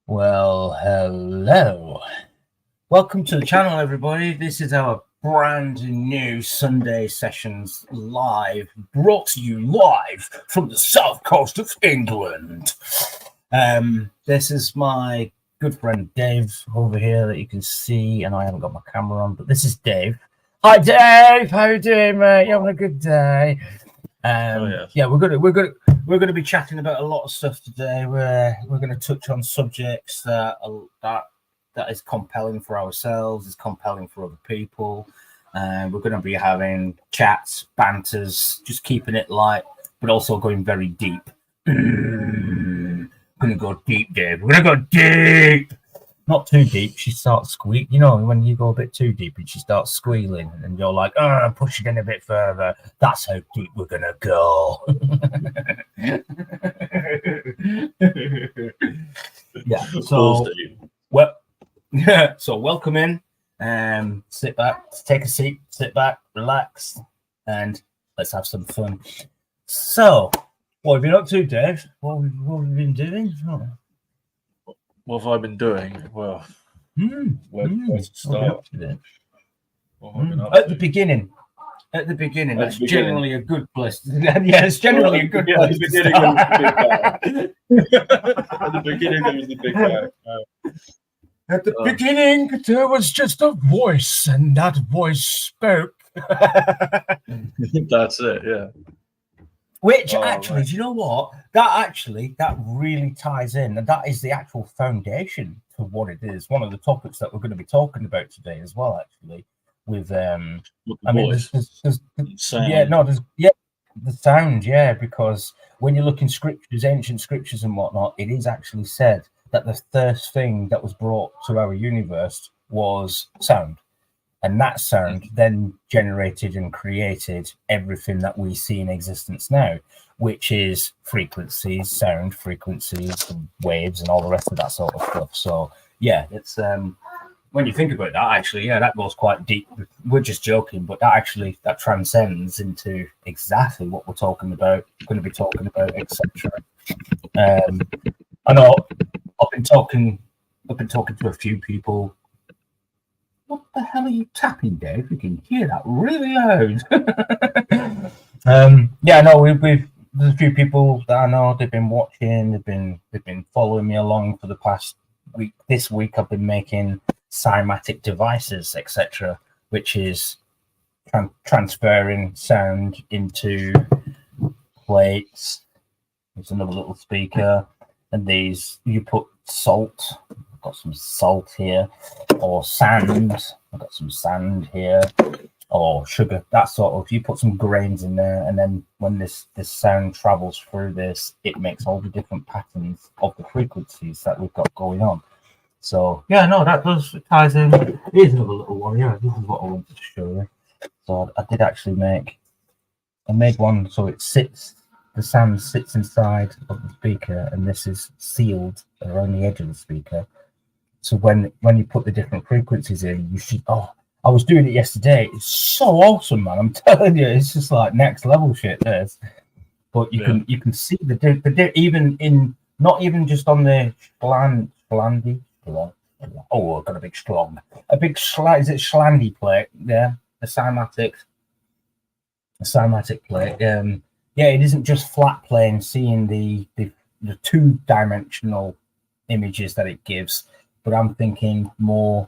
Well, hello. Welcome to the channel, everybody. This is our brand new Sunday sessions live, brought to you live from the south coast of England. This is my good friend Dave over here that you can see, and I haven't got my camera on, but this is Dave. Hi, Dave. How you doing, mate? You having a good day? Yeah, we're gonna be chatting about a lot of stuff today. We're gonna touch on subjects that is compelling for ourselves, is compelling for other people. We're gonna be having chats, banters, just keeping it light, but also going very deep. Gonna go deep, Dave. We're gonna go deep. Not too deep. She starts squeak. You know, when you go a bit too deep and she starts squealing, and you're like, "Oh, push it in a bit further." That's how deep we're gonna go. Yeah. So welcome in. Sit back, take a seat, sit back, relax, and let's have some fun. So, what have you been up to, Dave? What have you been doing? What have I been doing? Well, where to start? At the beginning, that's generally a good place. Yeah, it's generally a good place. At the beginning, there was the big bang. At the beginning, there was just a voice, and that voice spoke. That's it, yeah. Which actually, do you know what? That really ties in, and that is the actual foundation to what it is. One of the topics that we're going to be talking about today as well, actually, with the sound, because when you look in scriptures, ancient scriptures and whatnot, it is actually said that the first thing that was brought to our universe was sound. And that sound then generated and created everything that we see in existence now, which is frequencies, sound frequencies, and waves, and all the rest of that sort of stuff. So, yeah, it's when you think about that, actually, that goes quite deep. We're just joking, but that transcends into exactly what we're talking about, going to be talking about, etc. I know I've been talking to a few people. What the hell are you tapping, Dave? You can hear that really loud. There's a few people that I know. They've been watching. They've been following me along for the past week. This week, I've been making cymatic devices, etc., which is transferring sound into plates. There's another little speaker, and these you put salt. I've got some salt here, or sand. I've got some sand here, or sugar. That sort of. You put some grains in there, and then when this sound travels through this, it makes all the different patterns of the frequencies that we've got going on. So that ties in. Here's another little one. Yeah, this is what I wanted to show you. So I did actually I made one so it sits. The sound sits inside of the speaker, and this is sealed around the edge of the speaker. So when you put the different frequencies in, you should. Oh, I was doing it yesterday. It's so awesome, man! I'm telling you, it's just like next level shit. There's, but you can see the even in not even just on the schlandy. Oh, I've got a big schlong. A big is it schlandy plate? Yeah, a cymatic plate. It isn't just flat plane seeing the two-dimensional images that it gives, but I'm thinking more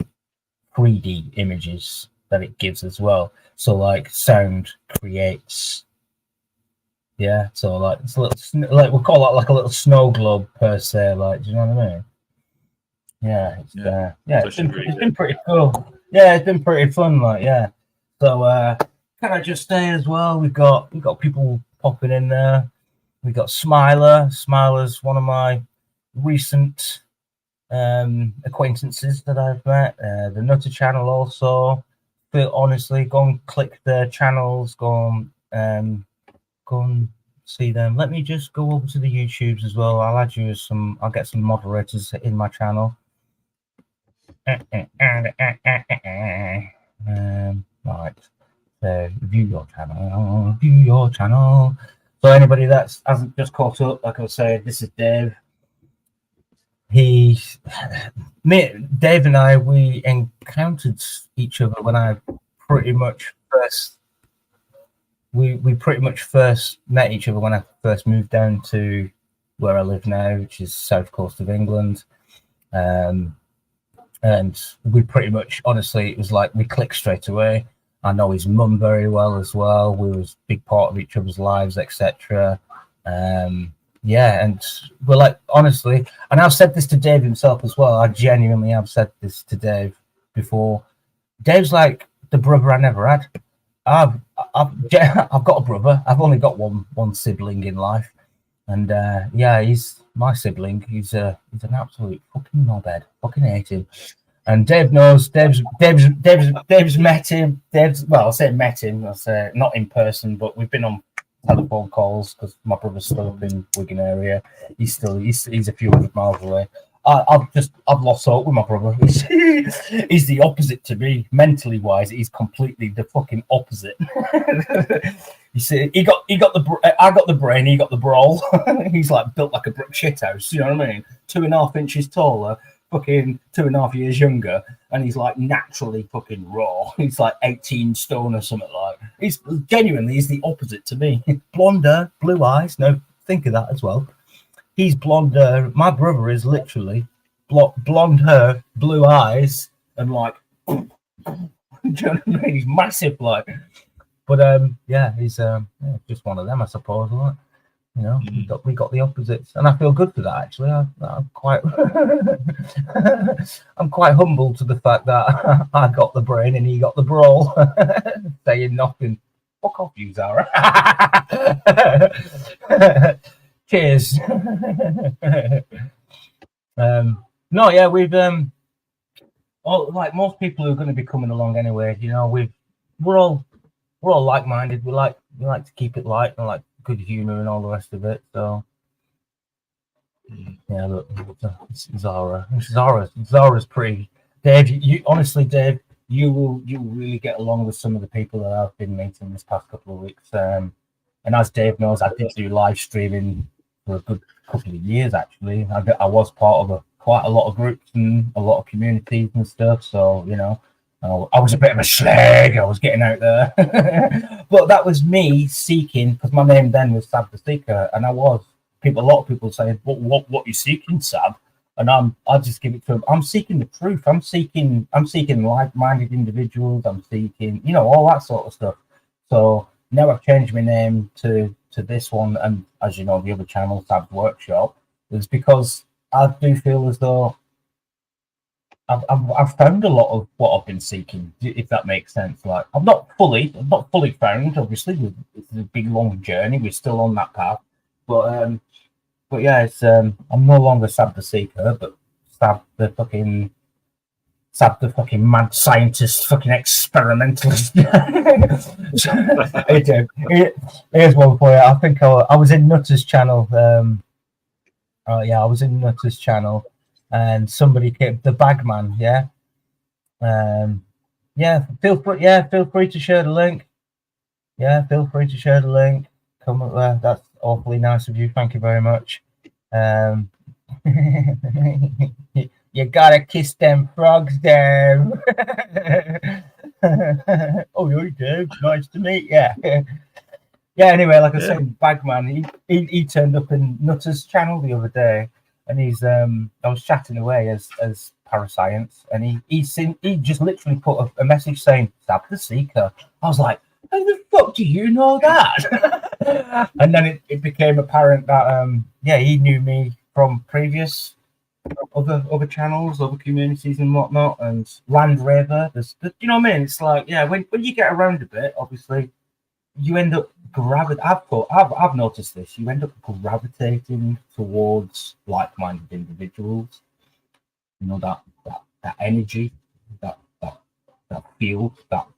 3D images that it gives as well. So like sound creates, so like it's a little, like we'll call that like a little snow globe per se. Like, do you know what I mean? It's been pretty cool. Yeah, it's been pretty fun. Like, So can I just say as well, we've got people popping in there. We got Smiler. Smiler's one of my recent acquaintances that I've met. The Nutter channel also. But honestly, go and click their channels. Go and see them. Let me just go over to the YouTubes as well. I'll add you as some. I'll get some moderators in my channel. Right. So view your channel. So anybody that hasn't just caught up, like I was saying, this is Dave. Dave and I, we encountered each other when I pretty much first. We pretty much first met each other when I first moved down to where I live now, which is south coast of England. And we pretty much, honestly, it was like we clicked straight away. I know his mum very well as well. We was a big part of each other's lives, etc. Yeah, and we're like, honestly, and I've said this to Dave himself as well. I genuinely have said this to Dave before. Dave's like the brother I never had. I've got a brother. I've only got one sibling in life, and yeah, he's my sibling. He's an absolute fucking knobhead. Fucking hate him. And Dave knows. Dave's met him. Well, I say met him. I say not in person, but we've been on telephone calls because my brother's still up in Wigan area. He's a few hundred miles away. I've lost hope with my brother. He's the opposite to me, mentally wise. He's completely the fucking opposite. You see, I got the brain, he got the brawl. He's like built like a brick shithouse. You know what I mean? 2.5 inches taller, fucking 2.5 years younger, and he's like naturally fucking raw. He's like 18 stone or something like. He's the opposite to me. Blonde hair, blue eyes. No, think of that as well. He's blonde hair. My brother is literally blonde hair, blue eyes, and like, do you know what I mean? He's massive, like. But yeah, he's just one of them, I suppose. Right? You know, we got the opposites, and I feel good for that. Actually, I'm quite, I'm quite humble to the fact that I got the brain and he got the brawl, saying nothing. Fuck off, you Zara. Cheers. No, yeah, we've like most people who are going to be coming along anyway. You know, we're all like-minded. We like to keep it light and like good humor and all the rest of it. So yeah, look, Zara's pretty. Dave, you honestly, Dave, you will really get along with some of the people that I've been meeting this past couple of weeks. And as Dave knows, I did do live streaming for a good couple of years. Actually, I was part of quite a lot of groups and a lot of communities and stuff. So you know. I was a bit of a slag. I was getting out there, but that was me seeking, because my name then was Sab the Seeker, and a lot of people saying, "What you seeking, Sab?" And I just give it to them. I'm seeking the truth. I'm seeking like-minded individuals. I'm seeking, you know, all that sort of stuff. So now I've changed my name to this one, and as you know, the other channel, Sab's Workshop, is because I do feel as though I've found a lot of what I've been seeking, if that makes sense. Like I'm not fully found. Obviously, it's a big long journey. We're still on that path, but yeah, it's I'm no longer Sab the Seeker, but Sab the fucking mad scientist, fucking experimentalist. Here's one for you. I think I was in Nutter's channel. Yeah, I was in Nutter's channel. And somebody came, the Bagman, yeah. Yeah, feel free to share the link. Yeah, feel free to share the link. Come up there. That's awfully nice of you. Thank you very much. You gotta kiss them frogs down. Oh, you do. Nice to meet you. Yeah, anyway, like I said, Bagman, he turned up in Nutter's channel the other day. And he's I was chatting away as Parascience, and he just literally put a message saying Sab the Seeker. I was like, how the fuck do you know that? And then it became apparent that yeah, he knew me from previous other channels, other communities and whatnot, and Land Rover. You know what I mean? It's like, yeah, when you get around a bit, obviously you end up I've noticed this. You end up gravitating towards like-minded individuals. You know that energy, that feel, that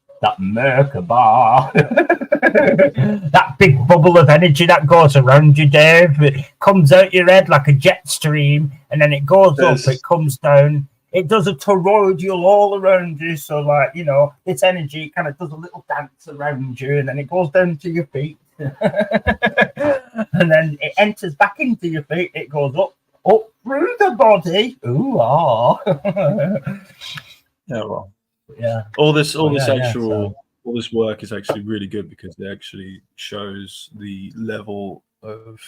Merkaba, that big bubble of energy that goes around you, Dave. It comes out your head like a jet stream, and then it goes up, it comes down. It does a toroidal all around you. So, like, you know, this energy kind of does a little dance around you, and then it goes down to your feet. And then it enters back into your feet. It goes up, up through the body. Ooh, ah. Yeah, well, yeah. All this so. all this work is actually really good because it actually shows the level of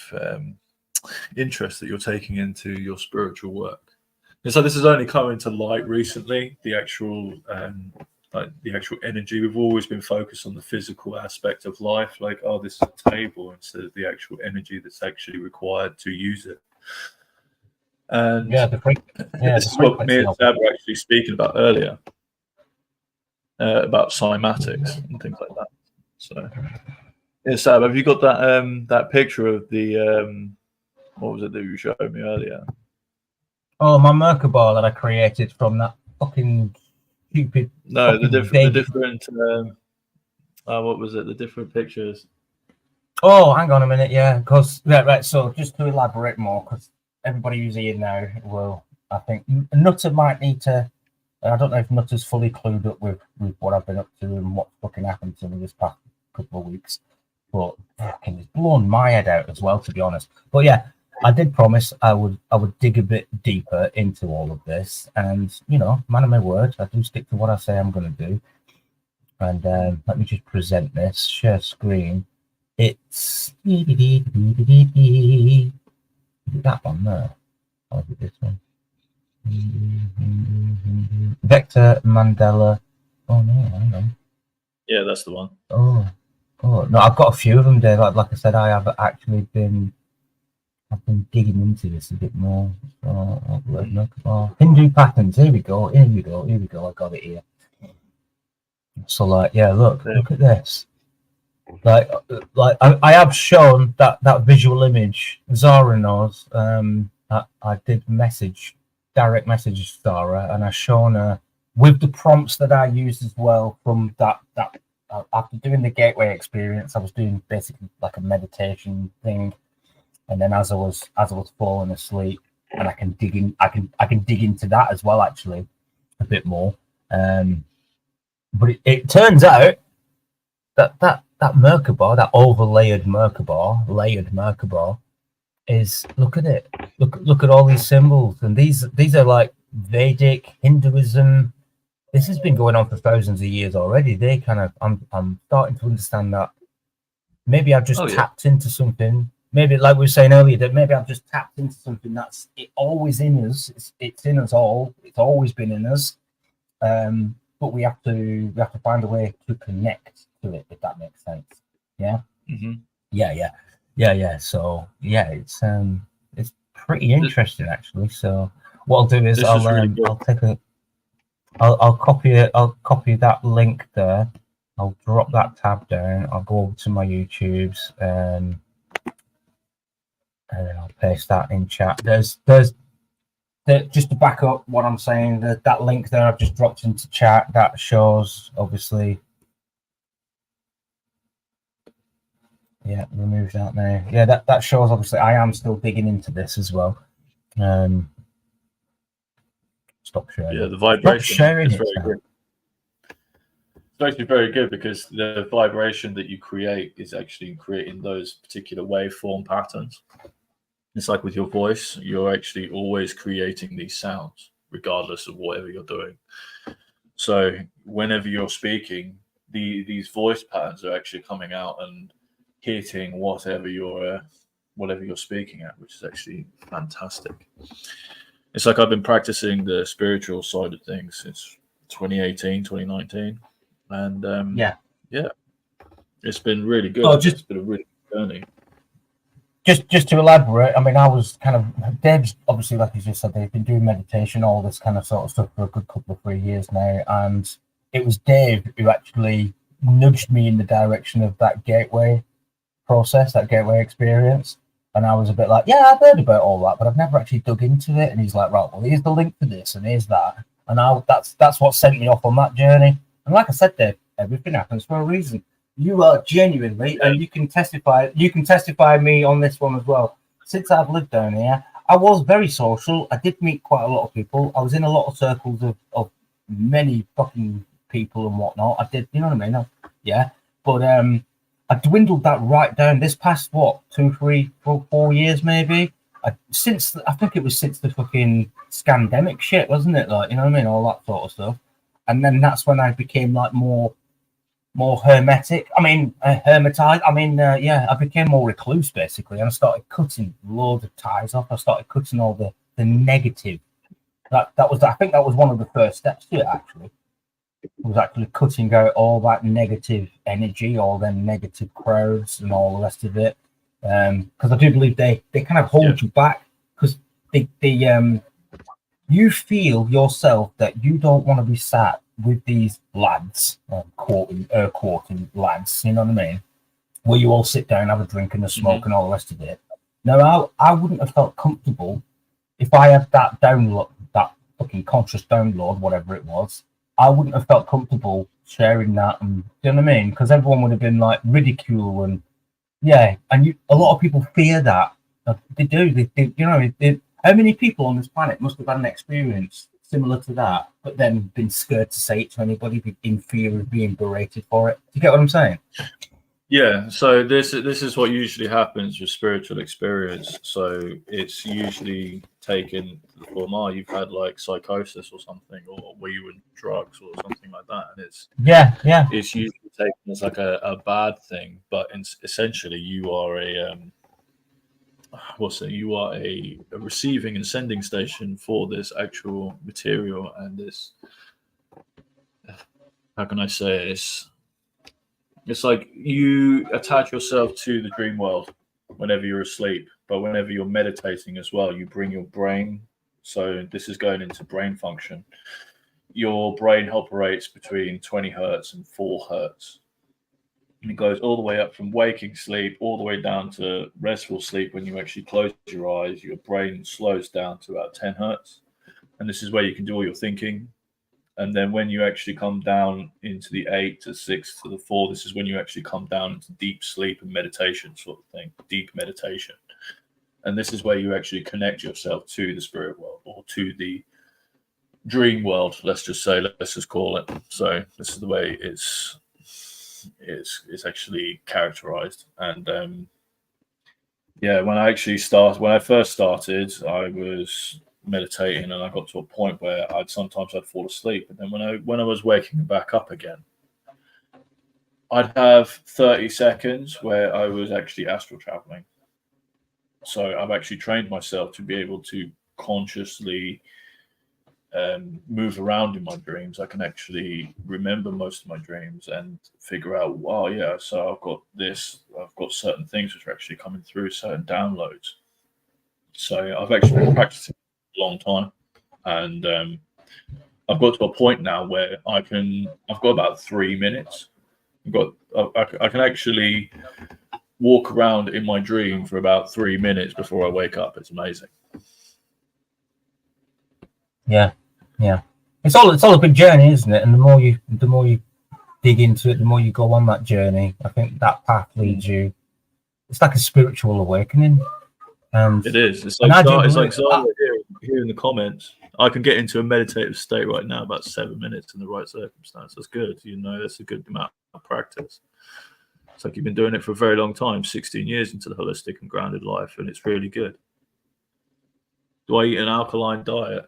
interest that you're taking into your spiritual work. And so this has only come into light recently. The actual energy. We've always been focused on the physical aspect of life, like, oh, this is a table, instead of the actual energy that's actually required to use it. And this is what me and Sab were actually speaking about earlier, about cymatics and things like that. So, yeah, Sab, have you got that picture of the what was it that you showed me earlier? Oh, my Merkaba that I created from that fucking stupid. No, the different. What was it? The different pictures. Oh, hang on a minute. Yeah, because right. So just to elaborate more, because everybody who's here now will, I think, Nutter might need to. I don't know if Nutter's fully clued up with what I've been up to and what's fucking happened to me this past couple of weeks. But fucking, it's blown my head out as well, to be honest. But yeah, I did promise I would dig a bit deeper into all of this, and man of my word, I do stick to what I say I'm going to do. And let me just present this. Share screen. It's that one there. Or is it this one? Vector Mandela. Oh no, hang on. Yeah, that's the one. Oh no, I've got a few of them there. Like I said, I have actually been. I've been digging into this a bit more. So, Hindu patterns. Here we go. I got it here. So look at this. Like I have shown that visual image. Zara knows. I did direct message Zara, and I shown her with the prompts that I used as well from that. After doing the gateway experience, I was doing basically like a meditation thing, and then as I was falling asleep, and I can dig into that as well, actually, a bit more. But it turns out that Merkaba, that layered Merkaba, is, look at it. Look at all these symbols, and these are like Vedic Hinduism. This has been going on for thousands of years already. They kind of, I'm starting to understand that maybe I've just tapped into something. Maybe, like we were saying earlier, that maybe I've just tapped into something that's always in us. It's in us all. It's always been in us. But we have to find a way to connect to it, if that makes sense. Yeah. Mm-hmm. Yeah. So yeah, it's pretty interesting actually. So what I'll do is I'll copy that link there. I'll drop that tab down. I'll go over to my YouTube's and then I'll paste that in chat. There's just to back up what I'm saying, that link there I've just dropped into chat, that shows, obviously. Yeah, remove that now. Yeah, that shows, obviously, I am still digging into this as well. Stop sharing. Yeah, the vibration is very good. It's actually very good because the vibration that you create is actually creating those particular waveform patterns. It's like with your voice, you're actually always creating these sounds, regardless of whatever you're doing. So whenever you're speaking, these voice patterns are actually coming out and hitting whatever you're speaking at, which is actually fantastic. It's like I've been practicing the spiritual side of things since 2018, 2019. And yeah, it's been really good. It's been a really good journey. Just to elaborate, I mean, I was kind of, Dave's obviously, like you just said, they've been doing meditation, all this kind of sort of stuff for a good couple of 3 years now. And it was Dave who actually nudged me in the direction of that gateway process, that gateway experience. And I was a bit like, yeah, I've heard about all that, but I've never actually dug into it. And he's like, right, well, here's the link for this and here's that. And that's what sent me off on that journey. And like I said, Dave, everything happens for a reason. You are genuinely, and you can testify me on this one as well. Since I've lived down here, I was very social. I did meet quite a lot of people. I was in a lot of circles of many fucking people and whatnot. I did, you know what I mean? Yeah. But I dwindled that right down this past, 2, 3, 4 years maybe. I think it was since the fucking scandemic shit, wasn't it? Like, you know what I mean, all that sort of stuff. And then that's when I became like more hermetic. I mean, hermetized. I mean, yeah, I became more recluse basically, and I started cutting loads of ties off. I started cutting all the negative. That was, I think that was one of the first steps to it. Actually, was actually cutting out all that negative energy, all them negative crowds, and all the rest of it. Because I do believe they kind of hold you back, because they you feel yourself that you don't want to be sat with these lads, quoting lads, you know what I mean? Where you all sit down, have a drink and a smoke and all the rest of it. No, I wouldn't have felt comfortable if I had that download, that fucking conscious download, whatever it was. I wouldn't have felt comfortable sharing that, and you know what I mean? Because everyone would have been like ridicule and and a lot of people fear that. They do. They you know, how many people on this planet must have had an experience similar to that, but then been scared to say it to anybody in fear of being berated for it? Do you get what I'm saying? Yeah, so this is what usually happens with spiritual experience. So it's usually taken to the form, you've had like psychosis or something, or were you in drugs or something like that, and it's usually taken as like a bad thing, but essentially you are you are a receiving and sending station for this actual material, and this, how can I say this? It's like you attach yourself to the dream world whenever you're asleep, but whenever you're meditating as well, you bring your brain. So this is going into brain function. Your brain operates between 20 hertz and 4 hertz. And it goes all the way up from waking sleep all the way down to restful sleep. When you actually close your eyes, your brain slows down to about 10 hertz. And this is where you can do all your thinking. And then when you actually come down into the 8 to 6 to the 4, this is when you actually come down into deep sleep and meditation sort of thing, deep meditation. And this is where you actually connect yourself to the spirit world, or to the dream world, let's just call it. So this is the way it's actually characterized. And when I first started, I was meditating, and I got to a point where I'd fall asleep, and then when I was waking back up again, I'd have 30 seconds where I was actually astral traveling. So I've actually trained myself to be able to consciously move around in my dreams. I can actually remember most of my dreams and figure out, so I've got certain things which are actually coming through, certain downloads. So I've actually been practicing a long time, and I've got to a point now where I've got about 3 minutes. I can actually walk around in my dream for about 3 minutes before I wake up. It's amazing. Yeah. It's all a big journey, isn't it? And the more you dig into it, the more you go on that journey. I think that path leads you. It's like a spiritual awakening. It is. It's like Zara here in the comments. I can get into a meditative state right now about 7 minutes in the right circumstance. That's good. That's a good amount of practice. It's like you've been doing it for a very long time, 16 years into the holistic and grounded life, and it's really good. Do I eat an alkaline diet?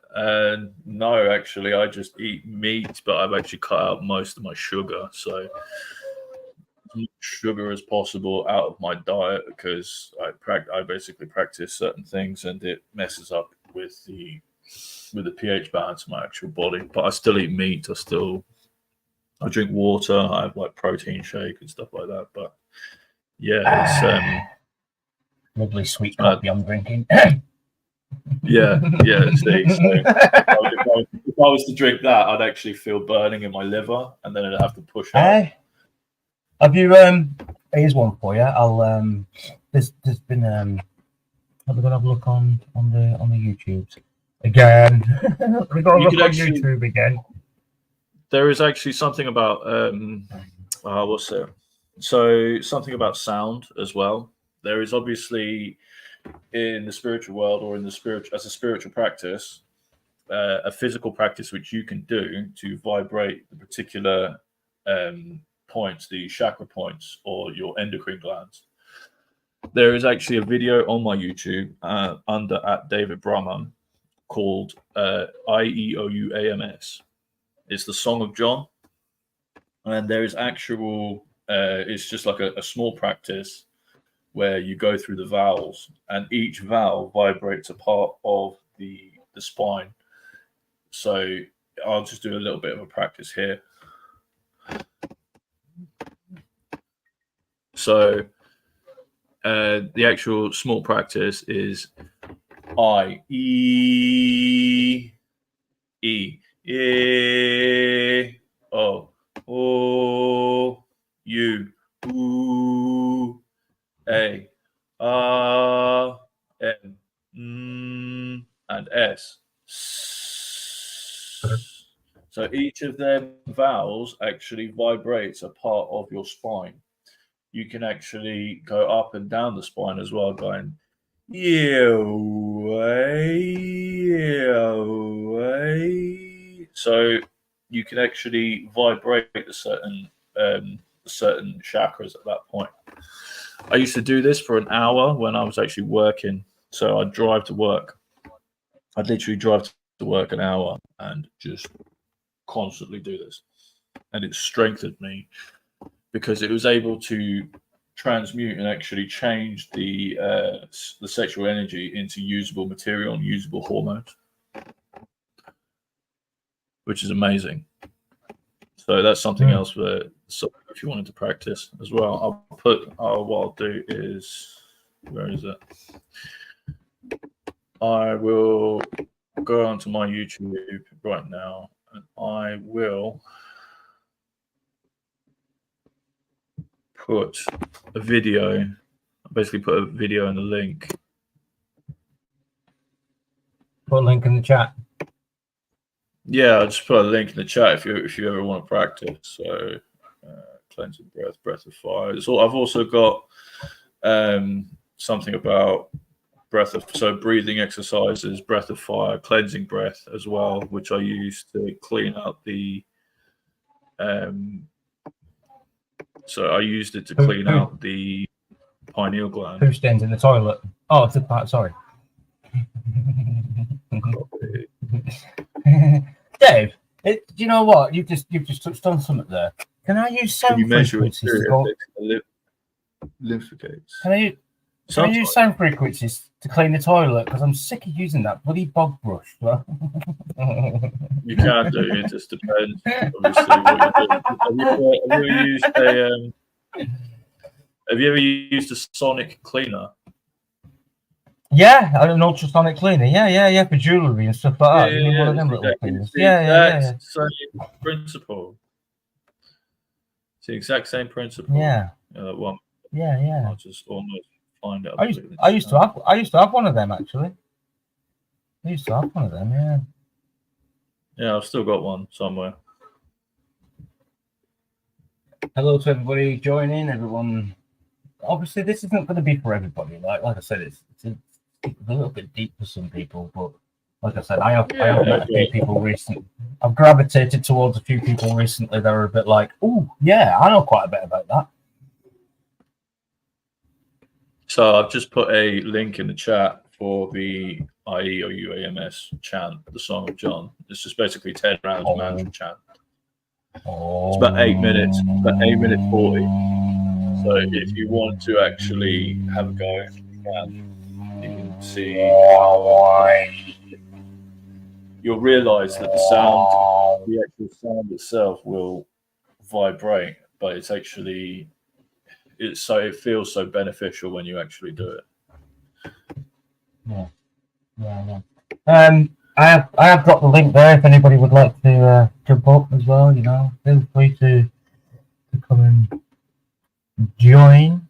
No, actually, I just eat meat, but I've actually cut out most of my sugar. So as much sugar as possible out of my diet, because I basically practice certain things, and it messes up with the pH balance of my actual body. But I still eat meat. I drink water. I have like protein shake and stuff like that. But yeah, it's lovely sweet coffee I'm drinking. Yeah. See, so if I was to drink that, I'd actually feel burning in my liver, and then I'd have to push out. Have you? Here's one for you. I'll. There's been. I'm gonna have a look on the YouTubes again. We're gonna look on YouTube again. There is actually something about what's it? So something about sound as well. There is obviously, in the spiritual world, or as a spiritual practice, a physical practice which you can do to vibrate the particular points, the chakra points, or your endocrine glands. there is actually a video on my YouTube under at David Brahman called IEOUAMS. It's the Song of John, and there is actual. It's just like a small practice where you go through the vowels, and each vowel vibrates a part of the spine. So I'll just do a little bit of a practice here. So the actual small practice is I, E, O, U, A, R, N, and S. So each of them vowels actually vibrates a part of your spine. You can actually go up and down the spine as well, going so you can actually vibrate the certain chakras at that point. I used to do this for an hour when I was actually working. So I'd drive to work. I'd literally drive to work an hour and just constantly do this. And it strengthened me because it was able to transmute and actually change the sexual energy into usable material and usable hormones, which is amazing. So that's something else that if you wanted to practice as well, what I'll do is, where is it? I will go onto my YouTube right now and I will put a video, basically put a video in the link. Put a link in the chat. Yeah, I'll just put a link in the chat if you ever want to practice. So cleansing breath, breath of fire. So I've also got something about breathing exercises, breath of fire, cleansing breath as well, which I use to clean up the so I used it to clean out the pineal gland. Who stands in the toilet? Oh, sorry. Dave, do you know what? You've just touched on something there. Can I use sound frequencies to go? Lymphicates. Can I use sound frequencies to clean the toilet? Because I'm sick of using that bloody bog brush. You can do. It just depends, obviously, what you're doing. Have you ever used a sonic cleaner? Yeah, an ultrasonic cleaner. Yeah, for jewelry and stuff like that. You mean one of them little things? Yeah. Same principle. It's the exact same principle. Yeah. That one. Yeah. I'll just almost find out. I used to have one of them actually. Yeah. Yeah, I've still got one somewhere. Hello to everybody joining. Everyone. Obviously, this isn't going to be for everybody. Like I said, it's a little bit deep for some people, but like I said, I have met a few people recently. I've gravitated towards a few people recently that are a bit like, oh yeah, I know quite a bit about that. So I've just put a link in the chat for the IEOUAMS chant, the Song of John. It's just basically 10 rounds of mantra chant. It's about 8 minutes, about 8 minutes 40. So if you want to actually have a go, you can see you'll realize that the actual sound itself will vibrate, but it's actually it feels so beneficial when you actually do it. Yeah. I have dropped the link there if anybody would like to jump up as well. Feel free to come and join.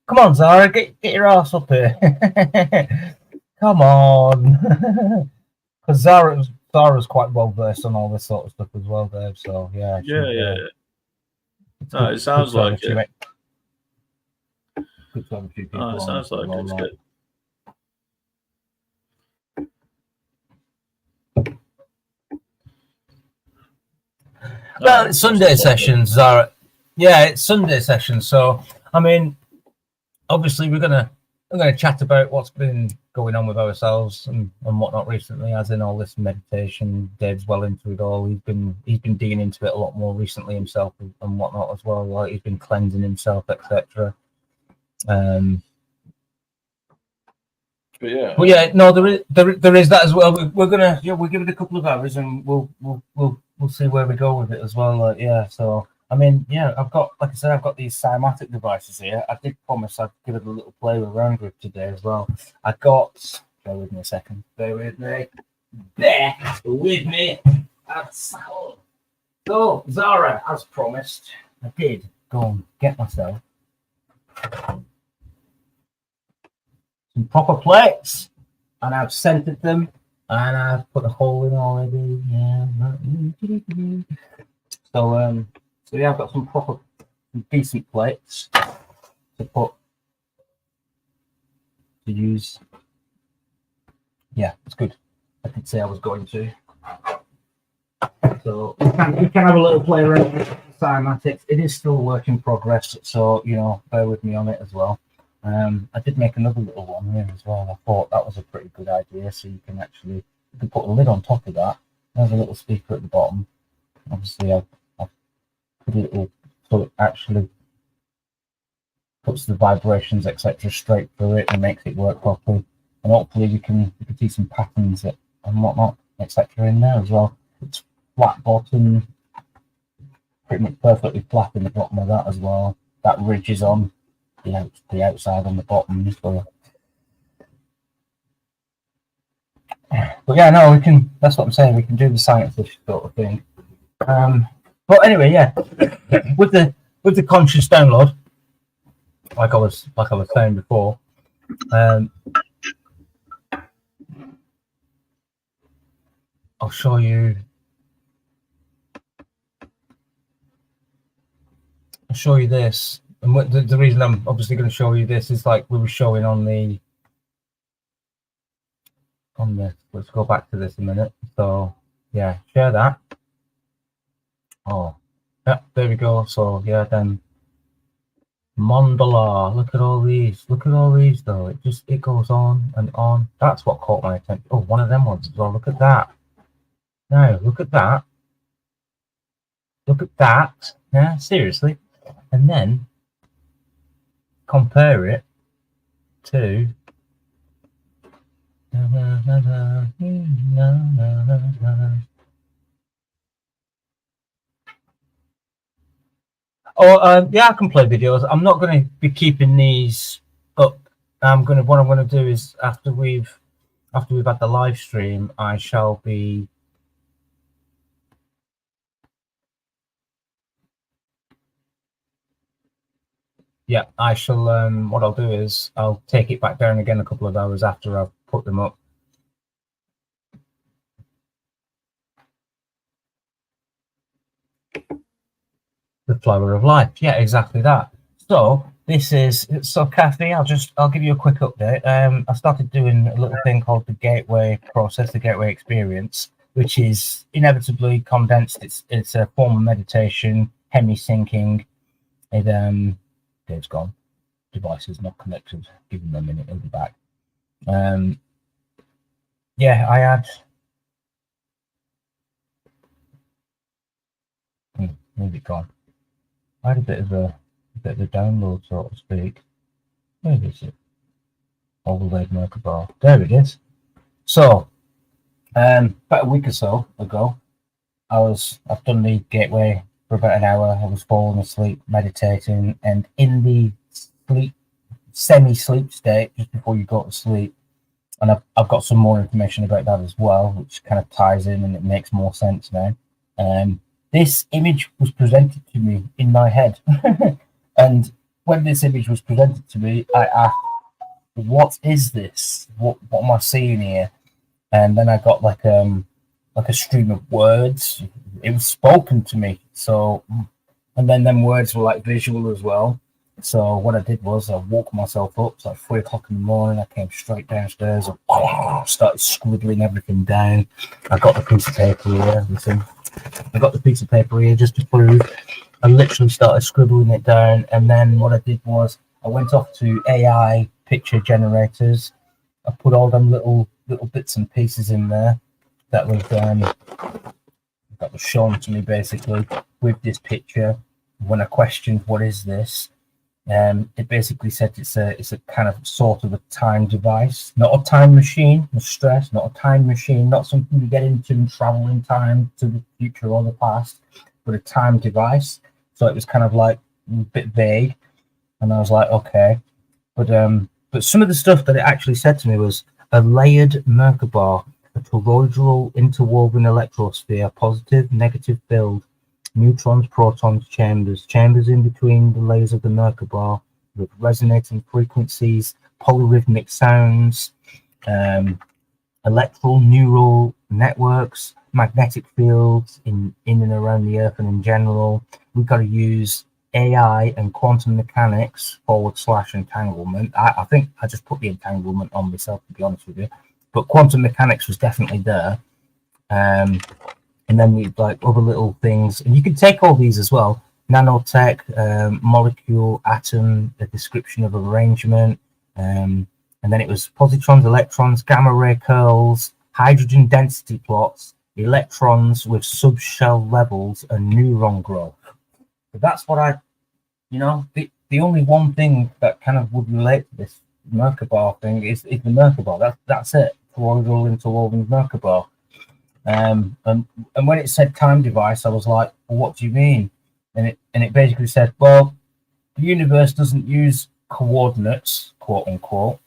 Come on, Zara, get your ass up here. Come on. Because Zara's quite well versed on all this sort of stuff as well, Dave. So yeah. No, it sounds like it. Good to have a few people. It sounds like it's good. Well, it's Sunday sessions, Zara. Yeah, it's Sunday sessions. So, I mean, obviously, we're gonna we're going to chat about what's been going on with ourselves and whatnot recently, as in all this meditation. Dave's well into it all. He's been digging into it a lot more recently himself and whatnot as well. Like he's been cleansing himself, etc. But yeah, no, there is that as well. We're gonna we'll give it a couple of hours and we'll see where we go with it as well. So I mean, I've got, like I said, I've got these cymatic devices here. I did promise I'd give it a little play around with today as well. I got, bear with me a second. Bear with me. So Zara, as promised, I did go and get myself some proper plates, and I've scented them, and I've put a hole in already. So I've got some proper, decent plates to use. Yeah, it's good. I did say I was going to. So we can have a little play around with cymatics. It is still a work in progress, so bear with me on it as well. I did make another little one here as well. I thought that was a pretty good idea. So you can put a lid on top of that. There's a little speaker at the bottom. Obviously, I've put a little so it actually puts the vibrations, etc., straight through it and makes it work properly. And hopefully, you can see some patterns and whatnot, etc., in there as well. It's flat bottom, pretty much perfectly flat in the bottom of that as well. That ridge is on the outside on the bottom. But yeah, no, we can. That's what I'm saying. We can do the science-ish sort of thing. But anyway, with the conscious download, like I was saying before, I'll show you. I'll show you this. And the reason I'm obviously going to show you this is like we were showing on the. Let's go back to this a minute. So yeah, share that. Oh, yeah, there we go. So yeah, then mandala. Look at all these. Look at all these though. It goes on and on. That's what caught my attention. Oh, one of them ones as well. Look at that. Now look at that. Look at that. Yeah, seriously. And then compare it to I can play videos. I'm not going to be keeping these up. What I'm going to do is after we've had the live stream, I shall be what I'll do is I'll take it back down again a couple of hours after I've put them up. The flower of life. Yeah, exactly that. So Kathy, I'll give you a quick update. I started doing a little thing called the gateway process, the gateway experience, which is inevitably condensed. It's a form of meditation, hemi-syncing. Dave's gone. Device is not connected. Give him a minute. He'll be back. I had. Maybe gone. I had a bit of a download, so to speak. Where is it? Overlaid marker bar. There it is. So, about a week or so ago, I've done the gateway for about an hour. I was falling asleep, meditating, and in the semi-sleep state, just before you go to sleep. And I've got some more information about that as well, which kind of ties in and it makes more sense now. This image was presented to me in my head. And when this image was presented to me, I asked, what is this? What am I seeing here? And then I got like a stream of words. It was spoken to me. So, and then them words were like visual as well. So what I did was I woke myself up. It's like 3 o'clock in the morning. I came straight downstairs and started scribbling everything down. I got the piece of paper here. Listen, I got the piece of paper here just to prove. I literally started scribbling it down. And then what I did was I went off to AI picture generators. I put all them little bits and pieces in there that was shown to me basically with this picture. When I questioned what is this, it basically said it's a kind of sort of a time device, not a time machine. No stress, not a time machine, not something you get into and travel in time to the future or the past, but a time device. So it was kind of like a bit vague, and I was like, okay, but some of the stuff that it actually said to me was a layered Merkaba, a toroidal interwoven electrosphere, positive, negative filled, neutrons, protons, chambers in between the layers of the Merkaba with resonating frequencies, polyrhythmic sounds, electoral neural networks, magnetic fields in and around the Earth and in general. We've got to use AI and quantum mechanics / entanglement. I think I just put the entanglement on myself, to be honest with you, but quantum mechanics was definitely there. And then we like other little things, and you can take all these as well. Nanotech, molecule, atom, a description of arrangement, and then it was positrons, electrons, gamma ray curls, hydrogen density plots, electrons with subshell levels, and neuron growth. So that's what the only one thing that kind of would relate to this Merkaba thing is the Merkaba. That's it. Toroidal interwoven Merkaba. And when it said time device, I was like, well, what do you mean? And it basically said, well, the universe doesn't use coordinates, quote unquote.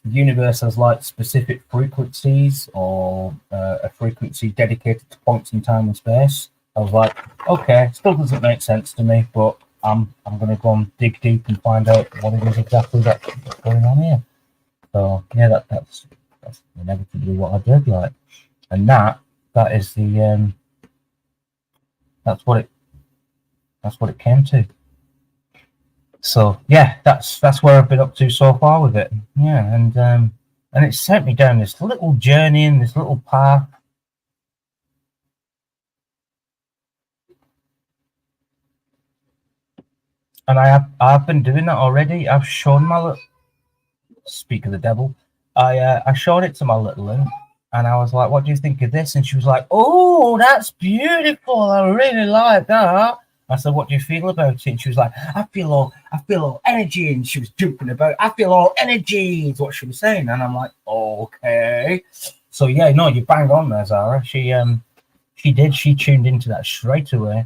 The universe has like specific frequencies or a frequency dedicated to points in time and space. I was like, okay, still doesn't make sense to me, but I'm going to go and dig deep and find out what it is exactly that's going on here. So yeah, that's inevitably what I did, like, and that is the that's what it came to. So yeah, that's where I've been up to so far with it. Yeah, and it sent me down this little journey and this little path. And I've been doing that already. I've shown my speak of the devil. I showed it to my little one, and I was like, "What do you think of this?" And she was like, "Oh, that's beautiful. I really like that." I said, "What do you feel about it?" And she was like, I feel all energy." And she was jumping about. "I feel all energy," is what she was saying. And I'm like, "Okay." So yeah, no, you bang on there, Zara. She did. She tuned into that straight away.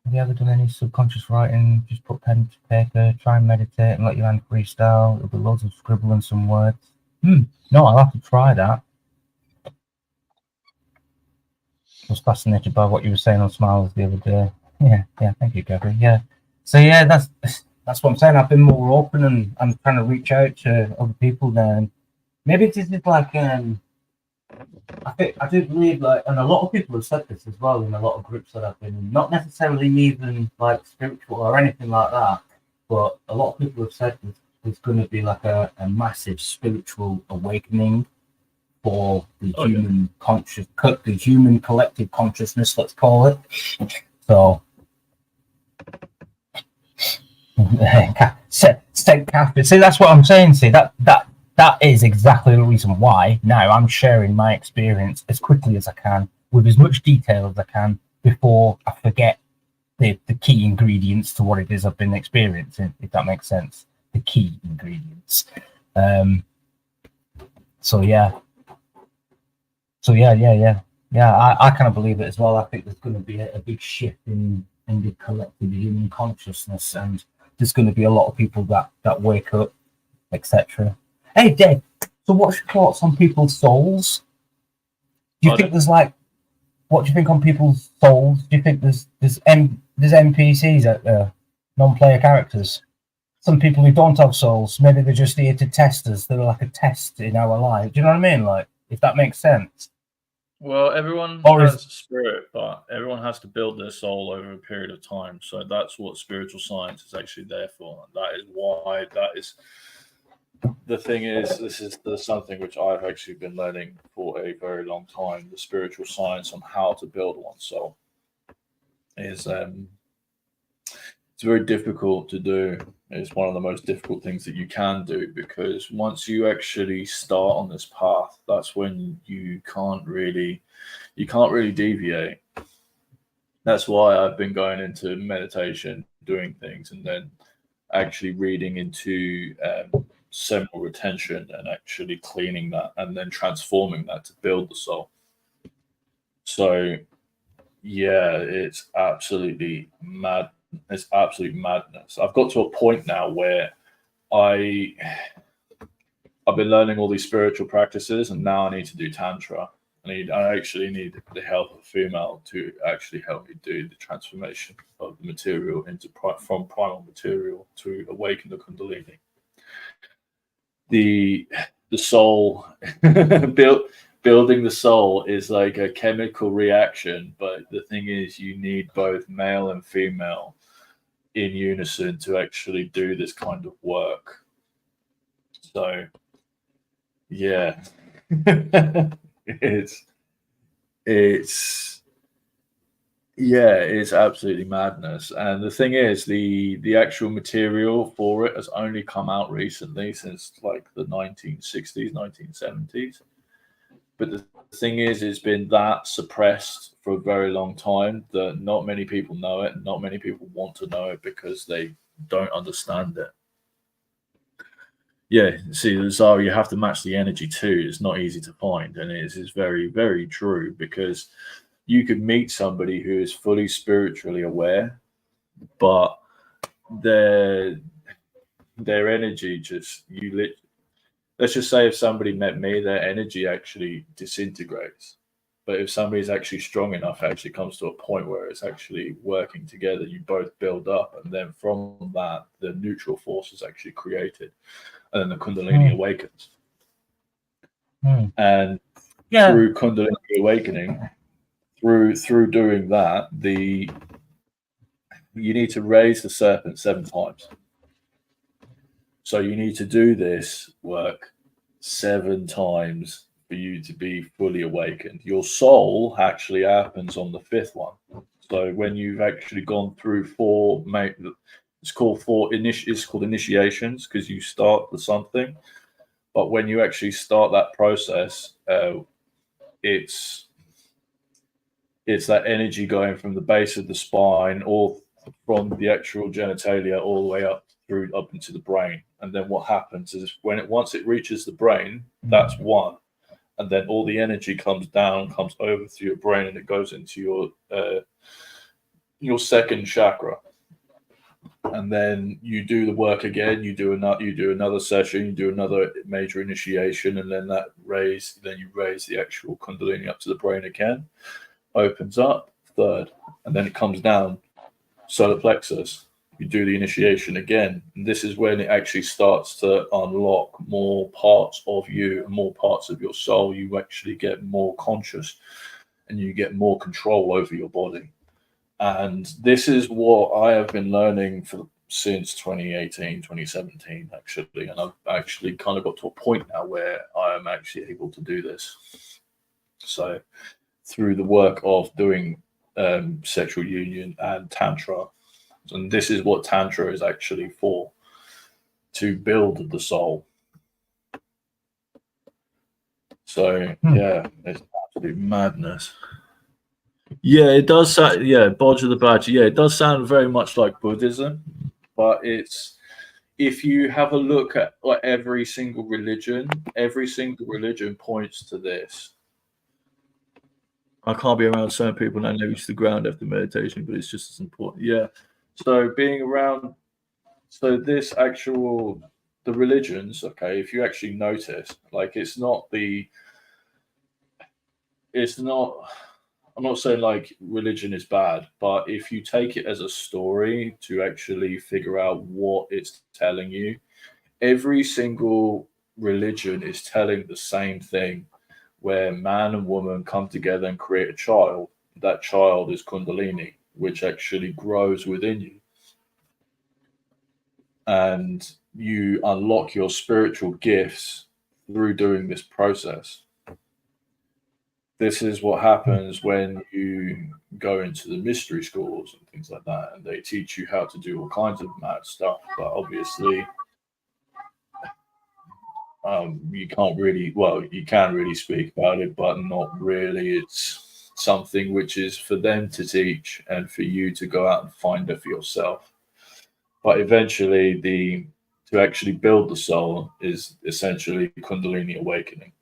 Have you ever done any subconscious writing? Just put pen to paper, try and meditate, and let your hand freestyle. There'll be loads of scribble and some words. No, I'll have to try that. I was fascinated by what you were saying on Smiles the other day. Yeah, thank you, Gabby. Yeah. So yeah, that's what I'm saying. I've been more open, and I'm trying to reach out to other people there. And maybe it's just like I do believe, like, and a lot of people have said this as well in a lot of groups that I've been in, not necessarily even like spiritual or anything like that, but a lot of people have said there's going to be like a massive spiritual awakening for the human the human collective consciousness, let's call it. So, State Catholic. See, that's what I'm saying. See, that is exactly the reason why now I'm sharing my experience as quickly as I can with as much detail as I can before I forget the key ingredients to what it is I've been experiencing, if that makes sense. The key ingredients. So yeah. I kind of believe it as well. I think there's going to be a big shift in the collective human consciousness, and there's going to be a lot of people that wake up, etc. Hey, Dave, so what's your thoughts on people's souls? Do you think there's like, what do you think on people's souls? Do you think there's NPCs out there, non-player characters? Some people who don't have souls, maybe they're just here to test us. They're like a test in our life. Do you know what I mean? Like, if that makes sense. Well, everyone has a spirit, but everyone has to build their soul over a period of time. So that's what spiritual science is actually there for. That is why the thing is, this is something which I've actually been learning for a very long time. The spiritual science on how to build one's soul is It's very difficult to do. It's one of the most difficult things that you can do, because once you actually start on this path, that's when you can't really deviate. That's why I've been going into meditation, doing things, and then actually reading into seminal retention and actually cleaning that and then transforming that to build the soul. So yeah, it's absolutely mad. It's absolute madness. I've got to a point now where I I've been learning all these spiritual practices, and now I need to do tantra. I actually need the help of a female to actually help me do the transformation of the material from primal material to awaken the Kundalini. The soul building the soul is like a chemical reaction, but the thing is, you need both male and female in unison to actually do this kind of work. So yeah. it's absolutely madness. And the thing is, the actual material for it has only come out recently, since like the 1960s, 1970s. But the thing is, it's been that suppressed for a very long time that not many people know it, and not many people want to know it because they don't understand it. Yeah, see, Zara, you have to match the energy too. It's not easy to find, and it is very, very true, because you could meet somebody who is fully spiritually aware, but their energy just let's just say if somebody met me, their energy actually disintegrates. But if somebody's actually strong enough, it actually comes to a point where it's actually working together. You both build up, and then from that, the neutral force is actually created, and then the Kundalini awakens. And through Kundalini awakening, through doing that, you need to raise the serpent 7 times. So you need to do this work 7 times for you to be fully awakened. Your soul actually happens on the 5th one. So when you've actually gone through 4, it's called initiations, because you start with something. But when you actually start that process, it's that energy going from the base of the spine, or from the actual genitalia, all the way up into the brain. And then what happens is, once it reaches the brain, that's 1, and then all the energy comes down, comes over through your brain, and it goes into your 2nd chakra. And then you do the work again. You do another session. You do another major initiation, and then you raise the actual Kundalini up to the brain again. Opens up 3rd, and then it comes down solar plexus. You do the initiation again, and this is when it actually starts to unlock more parts of you and more parts of your soul. You actually get more conscious, and you get more control over your body. And this is what I have been learning since 2018, 2017, actually. And I've actually kind of got to a point now where I am actually able to do this. So through the work of doing sexual union and tantra, and this is what tantra is actually for, to build the soul. So yeah, it's absolute madness. Yeah, it does sound, Bodge of the Badger. Yeah, it does sound very much like Buddhism, but if you have a look at like every single religion points to this. I can't be around certain people and I reach the ground after meditation, but it's just as important. Yeah. So being around, the religions, okay, if you actually notice, like I'm not saying like religion is bad, but if you take it as a story to actually figure out what it's telling you, every single religion is telling the same thing, where man and woman come together and create a child. That child is Kundalini, which actually grows within you. And you unlock your spiritual gifts through doing this process. this is what happens when you go into the mystery schools and things like that, and they teach you how to do all kinds of mad stuff. But obviously, you can't really, well, you can really speak about it, but not really. It's something which is for them to teach and for you to go out and find it for yourself. But eventually, to actually build the soul is essentially Kundalini awakening.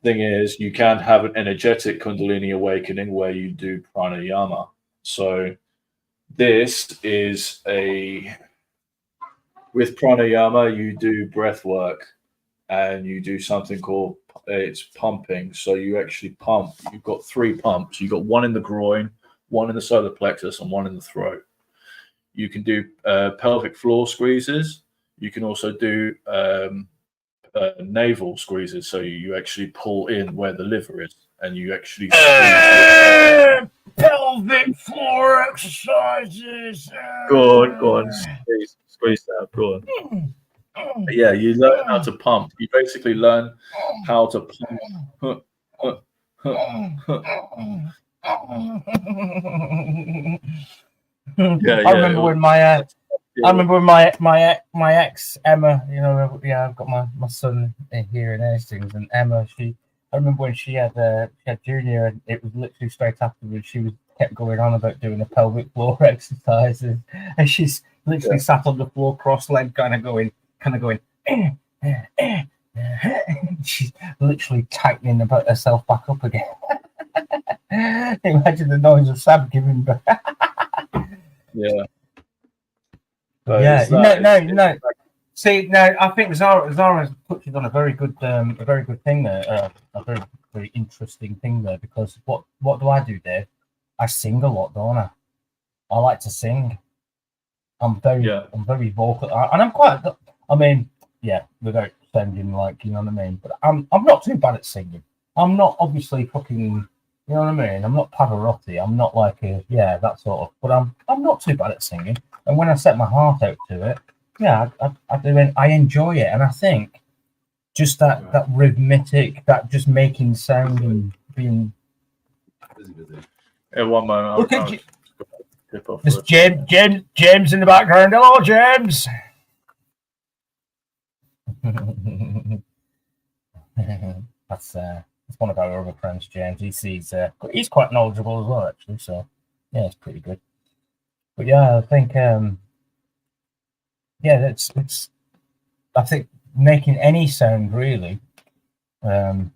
Thing is, you can have an energetic Kundalini awakening where you do pranayama. So this is with pranayama, you do breath work and you do something called it's pumping. So you actually pump. You've got 3 pumps. You've got one in the groin, one in the solar plexus, and one in the throat. You can do pelvic floor squeezes. You can also do navel squeezes. So you actually pull in where the liver is, and you actually squeeze pelvic floor exercises. Go on, squeeze that. Go on. But yeah, you learn how to pump. You basically learn how to pump. I remember when my ex Emma, I've got my son here in Hastings, and Emma, I remember when she had Junior, and it was literally straight afterwards. She kept going on about doing the pelvic floor exercises, and she's literally sat on the floor, cross-legged, kind of going. She's literally tightening about herself back up again. Imagine the noise of Sam giving birth. Yeah. No. See, now I think Zara touches on a very good thing there, a very very interesting thing there. Because what do I do, Dave? I sing a lot, don't I? I like to sing. I'm very vocal, and I'm quite. I mean, without sounding like, you know what I mean. But I'm not too bad at singing. I'm not obviously fucking, you know what I mean. I'm not Pavarotti. I'm not like that sort of. But I'm not too bad at singing. And when I set my heart out to it, I do. I enjoy it, and I think just that rhythmic, that just making sound and being. At one moment, look at you. There's James in the background. Hello, James. That's one of our other friends, James. He's quite knowledgeable as well, actually. So yeah, it's pretty good. But yeah, I think it's I think making any sound really it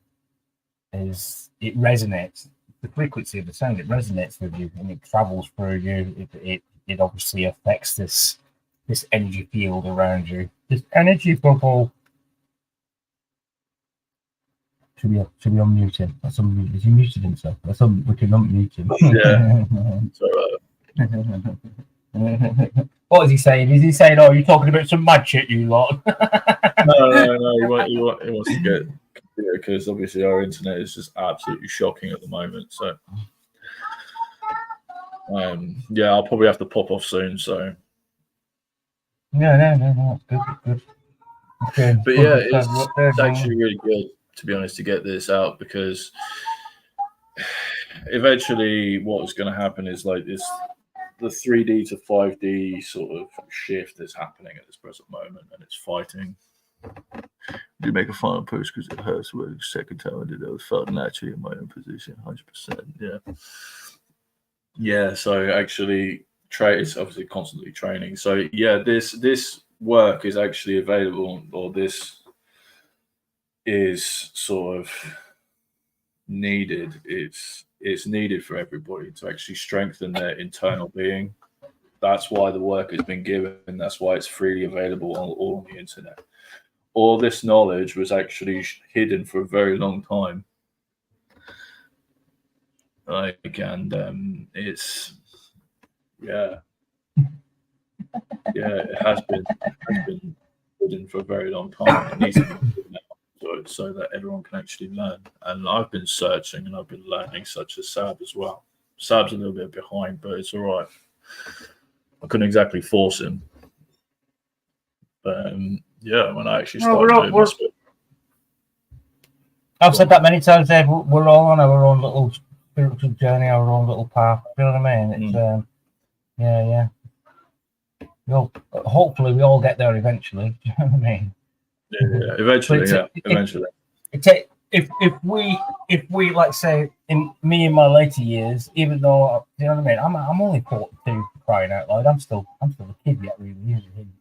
resonates. The frequency of the sound, it resonates with you and it travels through you. It obviously affects this energy field around you. This energy bubble. Should we unmute him? Is he muted himself? We can unmute him. Yeah. What is he saying? Is he saying, "Oh, you're talking about some mad shit, you lot"? No. He wants to get, because obviously our internet is just absolutely shocking at the moment. So, I'll probably have to pop off soon. So, no, it's good. Okay. But yeah, it's actually really good, to be honest, to get this out, because eventually what's going to happen is like this. The 3D to 5D sort of shift is happening at this present moment, and it's fighting. Do make a final push because it hurts. The second time I did that, I felt naturally in my own position, 100%. Yeah. So actually, it's obviously constantly training. So yeah, this work is actually available, or this is sort of needed. It's needed for everybody to actually strengthen their internal being. That's why the work has been given. That's why it's freely available all on the internet. All this knowledge was actually hidden for a very long time. It's it has been hidden for a very long time. It needs to be hidden now, so that everyone can actually learn. And I've been searching and I've been learning, such as Sab as well. Sab's a little bit behind, but it's all right. I couldn't exactly force him. But when I actually started doing this, I've said that many times, Dave. We're all on our own little spiritual journey, our own little path. Do you know what I mean? It's yeah. Well, hopefully we all get there eventually. Do you know what I mean? Yeah. Eventually. If we like say in my later years, even though you know what I mean, I'm only 42, crying out loud. I'm still a kid yet, really,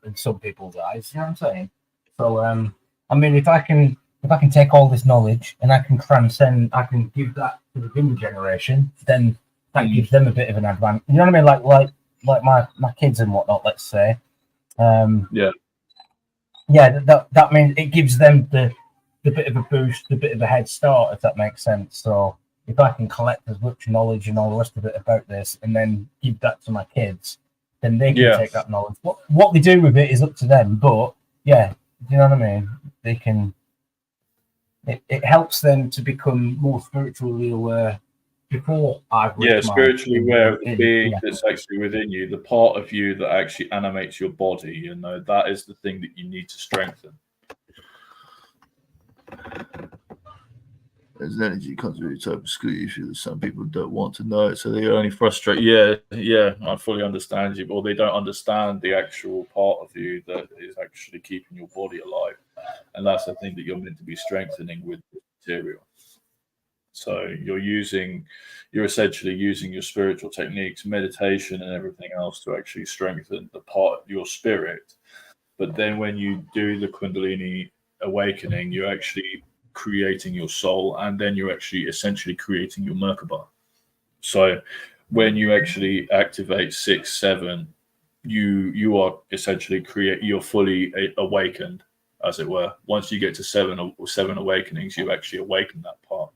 in some people's eyes. You know what I'm saying? So I mean, if I can take all this knowledge and I can transcend, I can give that to the younger generation, then that gives them a bit of an advantage. You know what I mean? Like my kids and whatnot. Let's say. Yeah, that means it gives them the bit of a boost, the bit of a head start, if that makes sense. So if I can collect as much knowledge and all the rest of it about this, and then give that to my kids, then they can take that knowledge. What they do with it is up to them. But yeah, you know what I mean? They can. It helps them to become more spiritually aware. Before I've spiritually aware of the being that's actually within you, the part of you that actually animates your body. You know, that is the thing that you need to strengthen. As an energy comes with its own school issue that some people don't want to know it, so they only frustrate. Yeah, I fully understand you, or they don't understand the actual part of you that is actually keeping your body alive, and that's the thing that you're meant to be strengthening with the material. So you're essentially using your spiritual techniques, meditation, and everything else to actually strengthen the part of your spirit. But then when you do the Kundalini awakening, you're actually creating your soul, and then you're actually essentially creating your Merkaba. So when you actually activate 6, 7, you are essentially you're fully awakened, as it were. Once you get to 7 awakenings, you actually awaken that part.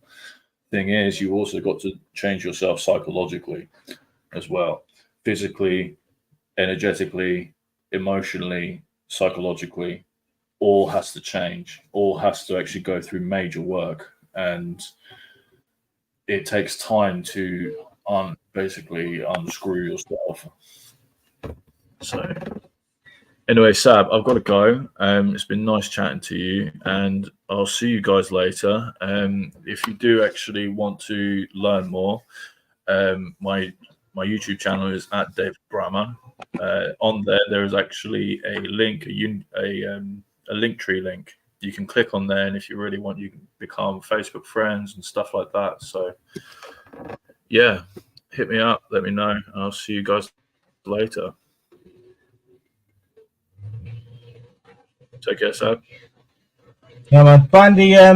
Thing is, you also got to change yourself psychologically as well, physically, energetically, emotionally, psychologically. All has to change, all has to actually go through major work, and it takes time to basically unscrew yourself. So anyway, Sab, I've got to go. It's been nice chatting to you, and I'll see you guys later. If you do actually want to learn more, my YouTube channel is at Dave Brahman. On there is actually a link, a Linktree link. You can click on there, and if you really want, you can become Facebook friends and stuff like that. So yeah, hit me up, let me know, and I'll see you guys later. Take care, Sab. Yeah, man. Find the I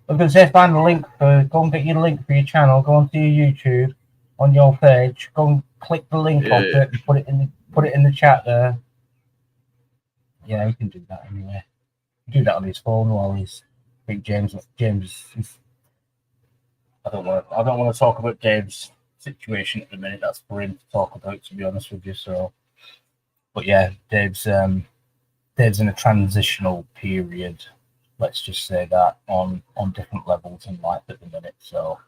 was gonna say find the link go and get your link for your channel, go onto your YouTube on your page, go and click the link onto it and put it in the chat there. Yeah, you can do that anyway. Do that on his phone while he's big James is, I don't want to talk about James' situation at the minute. That's for him to talk about, to be honest with you. So but yeah, Dave's in a transitional period, let's just say that, on different levels in life at the minute. So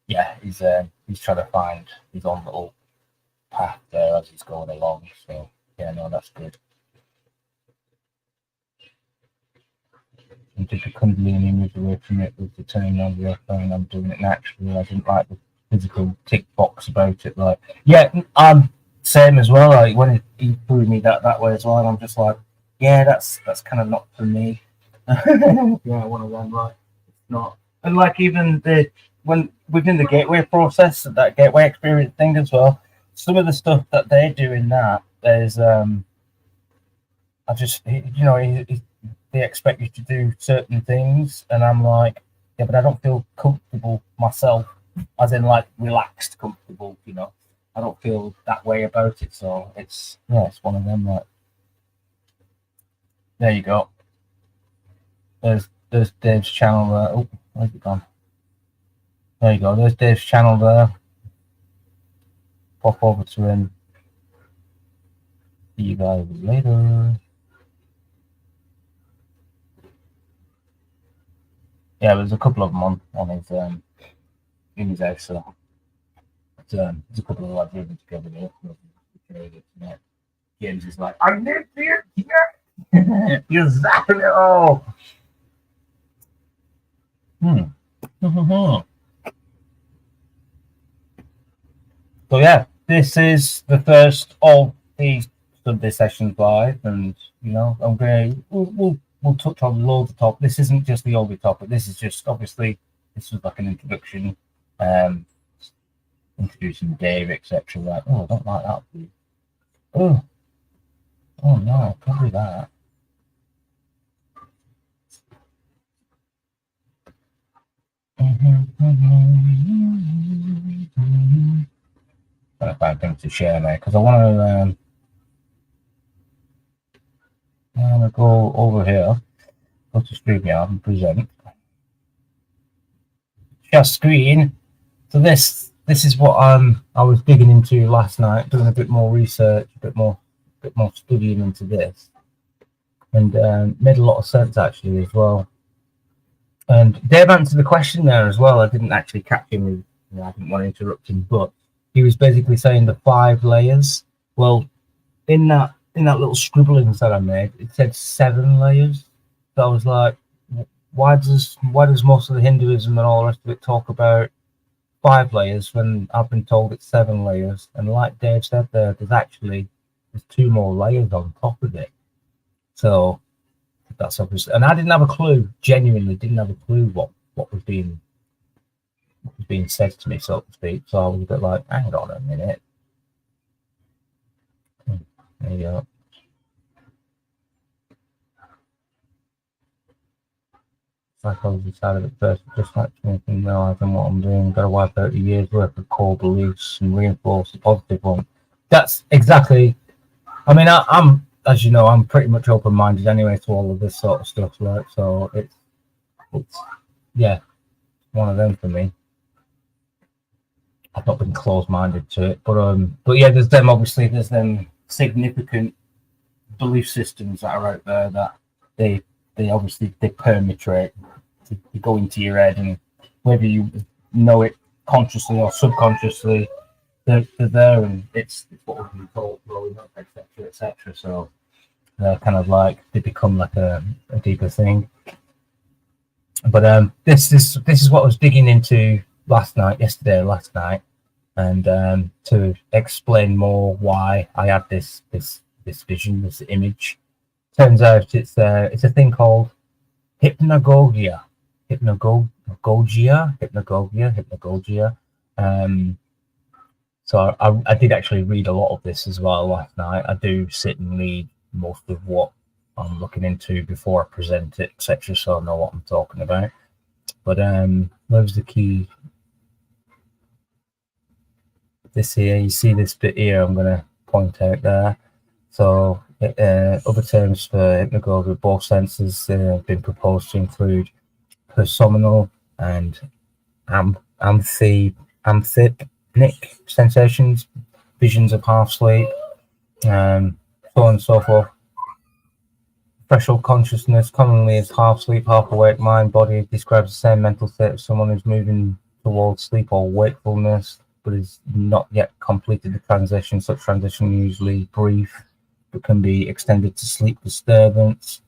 yeah, he's trying to find his own little path there as he's going along. So yeah, no, that's good. And did the Kundalini move away from it with the turning on the phone? I'm doing it naturally. I didn't like the physical tick box about it. Like, yeah, I'm same as well. Like when he threw me that way as well, and I'm just like, yeah, that's kind of not for me. Yeah, one of them, like, it's not. And like even when within the gateway process, that gateway experience thing as well, some of the stuff that they do in that, there's I just, they expect you to do certain things, and I'm like, yeah, but I don't feel comfortable myself, as in like relaxed, comfortable. I don't feel that way about it. So it's one of them. Like, there you go. There's Dave's channel there. Oh, where's it gone? There you go. There's Dave's channel there. Pop over to him. See you guys later. Yeah, there's a couple of them on his in his house. So there's a couple of lads living together there. James is like, I live here. Exactly. Oh. So yeah, this is the first of these Sunday sessions live, and we'll touch on loads of topics. This isn't just the only topic. This is just obviously this was like an introduction, introducing Dave, etc. Like, oh, I don't like that. Oh no, probably that. Trying to find things to share there because I want to go over here, go to StreamYard and present. Share screen. So this is what I was digging into last night, doing a bit more research, a bit more studying into this, and made a lot of sense actually as well. And Dave answered the question there as well. I didn't actually catch him. I didn't want to interrupt him, but he was basically saying the 5 layers. Well, in that little scribblings that I made, it said 7 layers. So I was like, why does most of the Hinduism and all the rest of it talk about 5 layers when I've been told it's 7 layers? And like Dave said there, there's 2 more layers on top of it. So that's obviously, and I didn't have a clue, genuinely didn't have a clue what was being said to me, so to speak. So I was a bit like, hang on a minute. There you go. Psychology side of it first, just like making realizing what I'm doing, got to wipe out a year's worth of core beliefs and reinforce the positive one. That's exactly, I mean, I'm, as you know, I'm pretty much open-minded anyway to all of this sort of stuff, like, so it's yeah, one of them for me. I've not been closed-minded to it, but yeah, there's them significant belief systems that are out there that they permeate, they go into your head, and whether you know it consciously or subconsciously, they're there, and it's what we've been taught growing up, etc. So they're kind of like, they become like a deeper thing. But this is what I was digging into last night, and to explain more why I had this vision, this image. Turns out it's a thing called hypnagogia. So I did actually read a lot of this as well last night. I do sit and read most of what I'm looking into before I present it, etc. So I know what I'm talking about. But where's the key? This here, you see this bit here, I'm going to point out there. So other terms for hypnagogia, both senses have been proposed to include personal and amphipnic sensations, visions of half sleep, so on and so forth. Threshold consciousness, commonly as half sleep, half awake mind, body, describes the same mental state of someone who's moving towards sleep or wakefulness, but is not yet completed the transition. Such transition usually brief, but can be extended to sleep disturbance.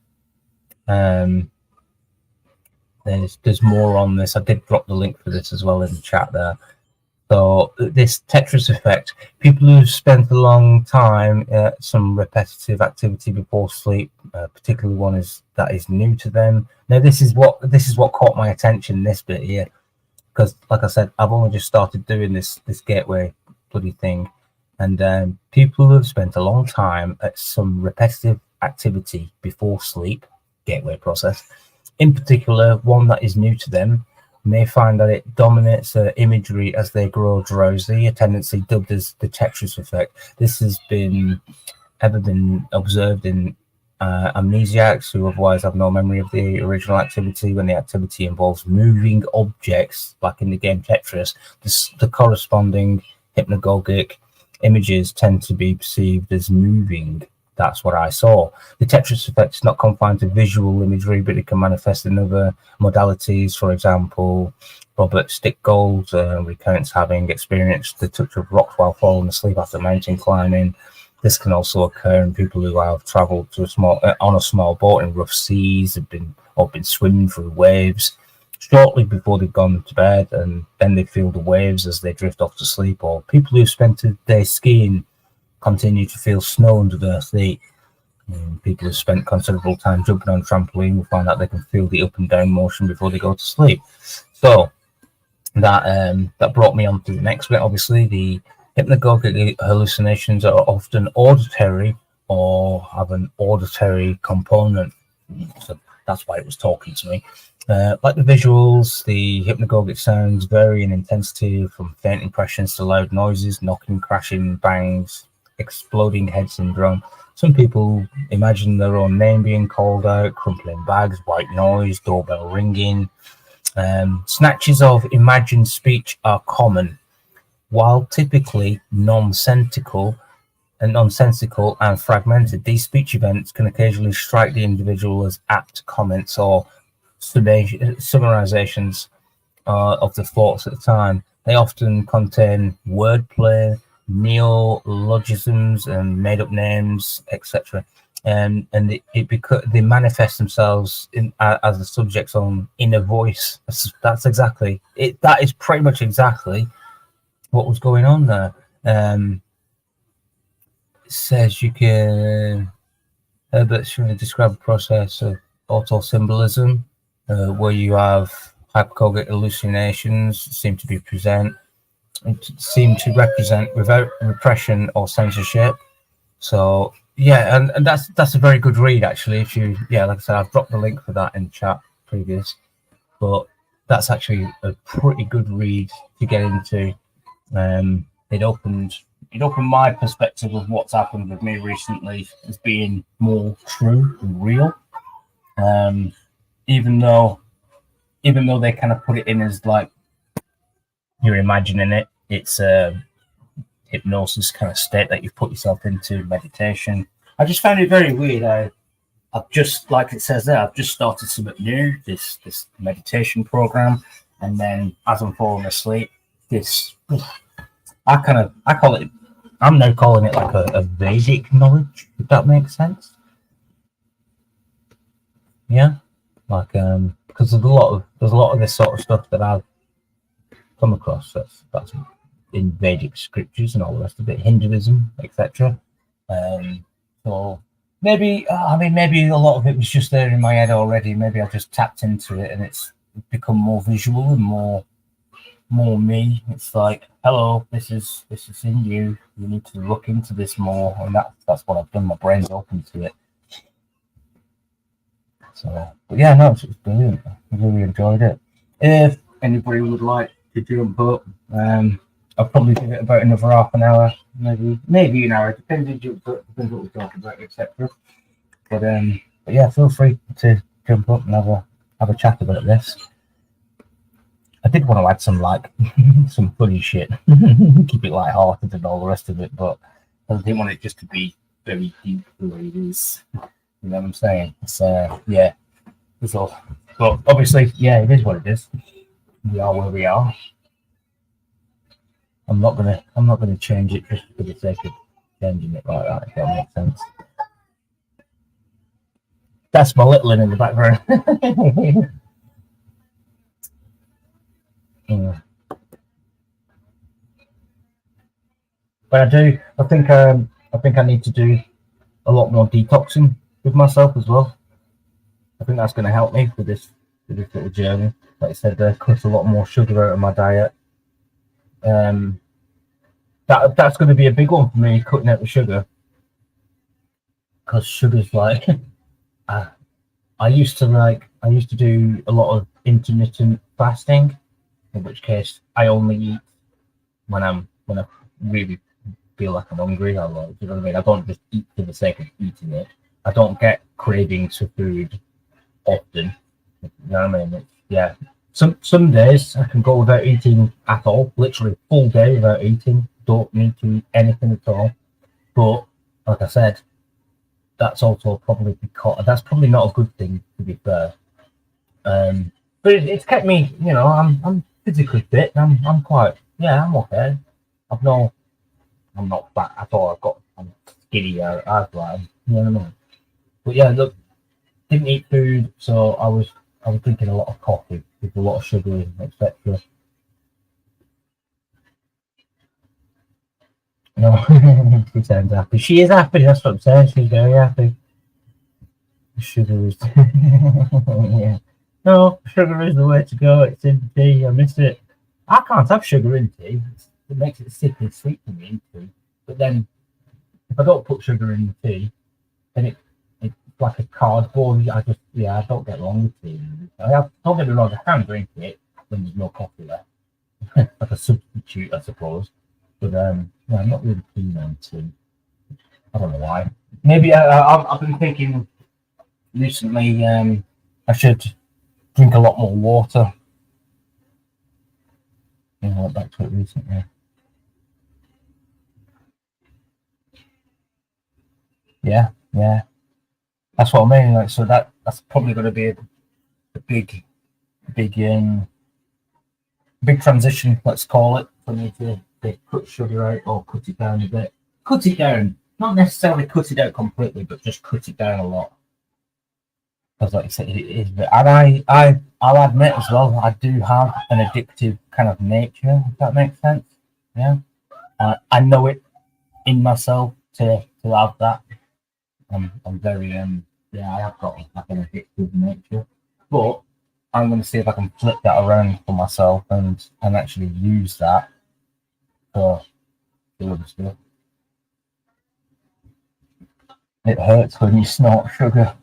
There's more on this. I did drop the link for this as well in the chat there. So this Tetris effect, people who've spent a long time some repetitive activity before sleep, particularly one that is new to them. Now this is what caught my attention, this bit here, because like I said, I've only just started doing this gateway bloody thing, and people who have spent a long time at some repetitive activity before sleep, gateway process, in particular one that is new to them, may find that it dominates imagery as they grow drowsy, a tendency dubbed as the Tetris effect. This has been observed in amnesiacs who otherwise have no memory of the original activity. When the activity involves moving objects, like in the game Tetris, the corresponding hypnagogic images tend to be perceived as moving. That's what I saw. The Tetris effect is not confined to visual imagery, but it can manifest in other modalities. For example, Robert Stickgold recounts having experienced the touch of rocks while falling asleep after mountain climbing. This can also occur in people who have travelled on a small boat in rough seas, have been swimming through waves. shortly before they've gone to bed, and then they feel the waves as they drift off to sleep. Or people who've spent a day skiing continue to feel snow under their feet. People who've spent considerable time jumping on a trampoline will find out they can feel the up and down motion before they go to sleep. So that brought me on to the next bit. Obviously, the hypnagogic hallucinations are often auditory or have an auditory component. So that's why it was talking to me. Like the visuals, the hypnagogic sounds vary in intensity from faint impressions to loud noises, knocking, crashing, bangs, exploding head syndrome. Some people imagine their own name being called out, crumpling bags, white noise, doorbell ringing. Snatches of imagined speech are common, while typically nonsensical and fragmented. These speech events can occasionally strike the individual as apt comments or summarizations of the thoughts at the time. They often contain wordplay, neologisms, and made-up names, etc. And they manifest themselves as the subject's own inner voice. That's exactly it. That is pretty much exactly what was going on there. It says you can. Herbert's trying to describe a process of auto-symbolism, where you have hypnagogic hallucinations seem to represent without repression or censorship. So yeah, and that's a very good read actually. If you like I said, I've dropped the link for that in chat previous, but that's actually a pretty good read to get into. It opened my perspective of what's happened with me recently as being more true and real. Even though they kind of put it in as like you're imagining it, it's a hypnosis kind of state that you've put yourself into, meditation. I just found it very weird. I've just, like it says there, I've just started something new, this meditation program, and then as I'm falling asleep, I'm now calling it like a Vedic knowledge, if that makes sense. Yeah, like because there's a lot of this sort of stuff that I've come across that's in Vedic scriptures and all the rest of it, Hinduism, etc. So maybe a lot of it was just there in my head already. Maybe I just tapped into it and it's become more visual and more me. It's like, hello, this is in you. You need to look into this more, and that's what I've done. My brain's open to it. So, but yeah, no, it's brilliant. I really enjoyed it. If anybody would like to jump up, I'll probably give it about another half an hour, maybe an hour, depends what we're talking about, etc. But yeah, feel free to jump up and have a chat about this. I did want to add some funny shit, keep it light-hearted and all the rest of it, but I didn't want it just to be very deep the way it is. You know what I'm saying? It's yeah, it's all. But obviously, yeah, it is what it is. We are where we are. I'm not gonna change it just for the sake of changing it like that. If that makes sense. That's my little one in the background. Yeah. But I think I need to do a lot more detoxing with myself as well. I think that's going to help me for this little journey. Like I said, cut a lot more sugar out of my diet. That's going to be a big one for me, cutting out the sugar, because sugar's like I used to do a lot of intermittent fasting, in which case I only eat when I really feel like I'm hungry. You know what I mean? I don't just eat for the sake of eating it. I don't get cravings for food often. You know what I mean? Yeah. Some days I can go without eating at all, literally full day without eating. Don't need to eat anything at all. But like I said, that's also probably because that's probably not a good thing, to be fair. But it's kept me, I'm physically fit. I'm okay. I'm not fat at all. I'm skinny as well. You know what I mean? But yeah, look, didn't eat food, so I was I was drinking a lot of coffee with a lot of sugar in, etc. No, she sounds happy. She is happy. That's what I'm saying. She's very happy. Sugar is, yeah. No, sugar is the way to go. It's in tea. I miss it. I can't have sugar in tea. It makes it sickly sweet for me in tea. But then, if I don't put sugar in the tea, then it's like a cardboard. I don't get along with tea. Don't get me wrong. I can drink it when there's no coffee left, like a substitute, I suppose. But I'm not really keen on tea. I don't know why. Maybe I've been thinking recently. I should drink a lot more water. I went back to it recently. Yeah. That's what I mean. Like, so that's probably going to be a big transition. Let's call it for me to cut sugar out or cut it down a bit. Cut it down, not necessarily cut it out completely, but just cut it down a lot. Because, like I said, it is. And I'll admit as well, I do have an addictive kind of nature. If that makes sense. Yeah. I know it in myself to have that. I'm very I have got like an addictive nature, but I'm going to see if I can flip that around for myself and actually use that for other stuff. It hurts when you snort sugar.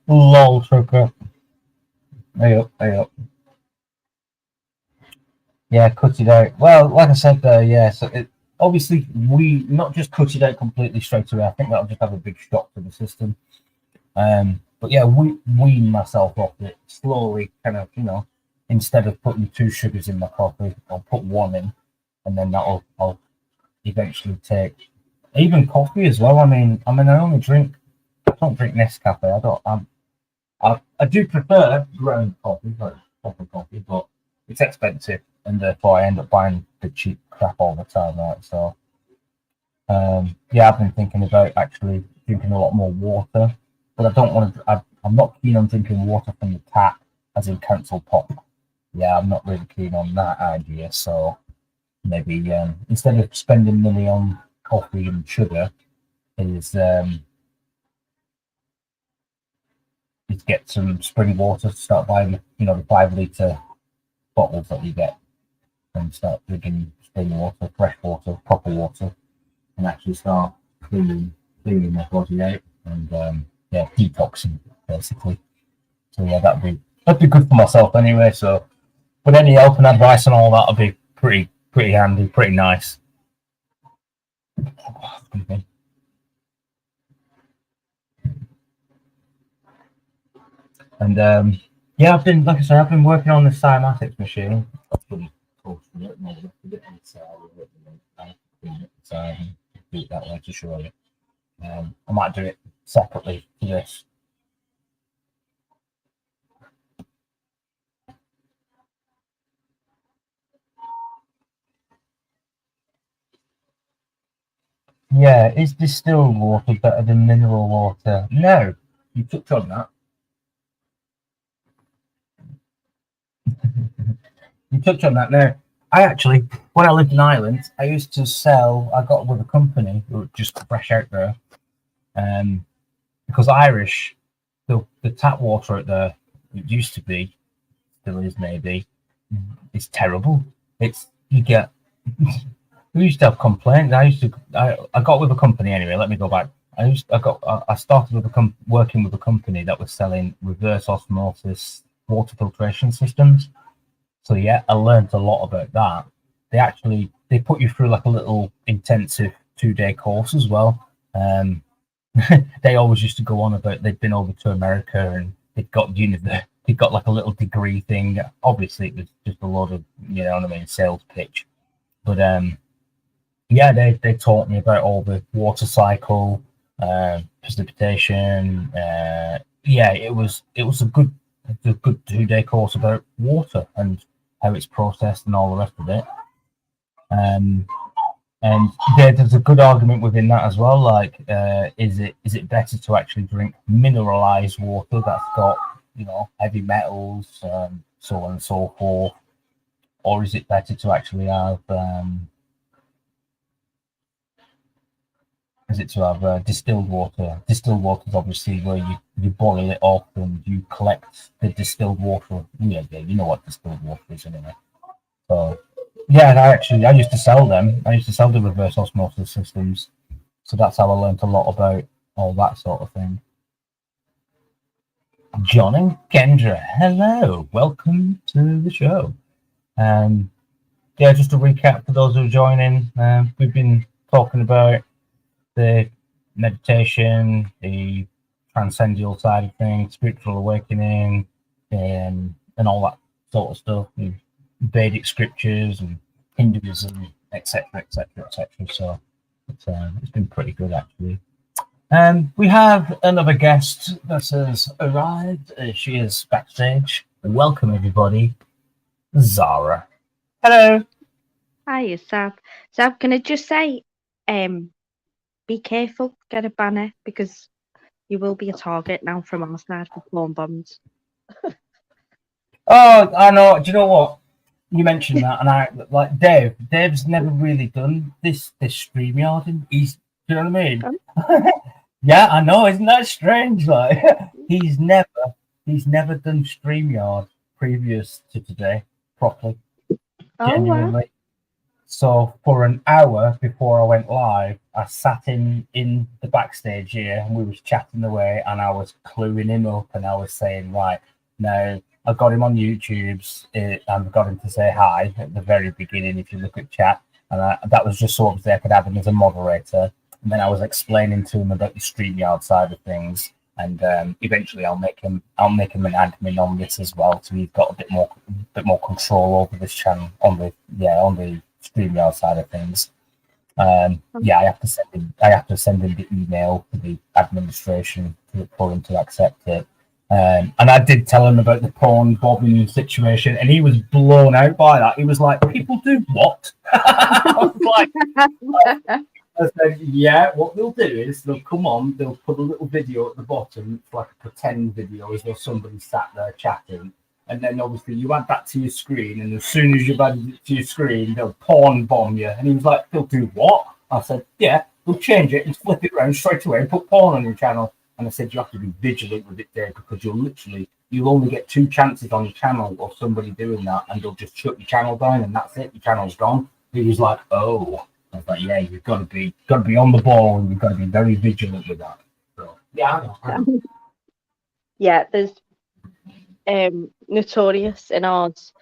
Lol, sugar. Hey up. Yeah, cut it out. Well, like I said, so obviously we not just cut it out completely straight away. I think that'll just have a big shock to the system. But yeah, wean myself off it slowly, kind of, instead of putting 2 sugars in my coffee, I'll put 1 in, and then I'll eventually take even coffee as well. I don't drink Nescafe. I do prefer ground coffee, like proper coffee, but it's expensive, and therefore I end up buying the cheap crap all the time, right? So, I've been thinking about actually drinking a lot more water, but I don't want to. I'm not keen on drinking water from the tap, as in Council Pop. Yeah, I'm not really keen on that idea. So maybe instead of spending money on coffee and sugar, is get some spring water. Start buying, the 5-litre bottles that you get, and start drinking spring water, fresh water, proper water, and actually start cleaning my body out and detoxing basically. So yeah, that'd be good for myself anyway. So, but any help and advice and all that'll be pretty handy, pretty nice. And I've been working on the cymatics machine. I've been posting it and all the bit inside and do it that way to show you. I might do it separately to this. Yeah, is distilled water better than mineral water? No, you touched on that. You touched on that. Now, I actually, when I lived in Ireland, I used to sell. I got with a company who were just fresh out there, because Irish, the tap water out there, it used to be, still is maybe, it's terrible. You get. We used to have complaints. I got with a company anyway. Let me go back. I started with working with a company that was selling reverse osmosis water filtration systems. So yeah, I learned a lot about that. They put you through like a little intensive 2-day course as well. They always used to go on about they'd been over to America and they'd got like a little degree thing. Obviously, it was just a lot of sales pitch. But they taught me about all the water cycle, precipitation. It was a good 2-day course about water and how it's processed and all the rest of it. And there's a good argument within that as well. Like, is it better to actually drink mineralized water that's got heavy metals, so on and so forth, or is it better to actually have distilled water? Distilled water is obviously where you boil it off and you collect the distilled water. Yeah, you know what distilled water is anyway. So yeah, and I used to sell them. I used to sell the reverse osmosis systems. So that's how I learned a lot about all that sort of thing. John and Kendra, hello, welcome to the show. Yeah, just to recap for those who are joining, we've been talking about the meditation, the transcendental side of things, spiritual awakening, and all that sort of stuff, and Vedic scriptures and Hinduism, etc., etc., etc. So it's been pretty good actually. We have another guest that has arrived. She is backstage. Welcome everybody, Zara. Hello. Hi, Sab. Sab, can I just say, be careful, get a banner, because you will be a target now from our side for porn bombs. Oh, I know. Do you know what? You mentioned that, and I like Dave. Dave's never really done this StreamYard. He's, do you know what I mean? Yeah, I know. Isn't that strange? Like he's never done StreamYard previous to today properly. Genuinely. Wow. So for an hour before I went live, I sat in the backstage here and we was chatting away, and I was cluing him up, and I was saying, right, now I got him on YouTube's and got him to say hi at the very beginning if you look at chat, and that was just so obviously I could have him as a moderator. And then I was explaining to him about the StreamYard side of things, and eventually I'll make him an admin on this as well, so he's got a bit more control over this channel on the StreamYard side of things. I have to send him the email for the administration for him to accept it. And I did tell him about the porn bobbing situation, and he was blown out by that. He was like, "People do what?" I was like, I said, "Yeah, what they'll do is they'll come on, they'll put a little video at the bottom, like a pretend video, as though somebody sat there chatting. And then obviously you add that to your screen, and as soon as you've added it to your screen, they'll porn bomb you." And he was like, "They'll do what?" I said, "Yeah, they'll change it and flip it around straight away and put porn on your channel." And I said, "You have to be vigilant with it there, because you'll only get 2 chances on your channel of somebody doing that, and they'll just shut your channel down, and that's it. Your channel's gone." He was like, "Oh." I was like, "Yeah, you've got to be on the ball, and you've got to be very vigilant with that." So yeah, I know. Yeah, there's Notorious in ours.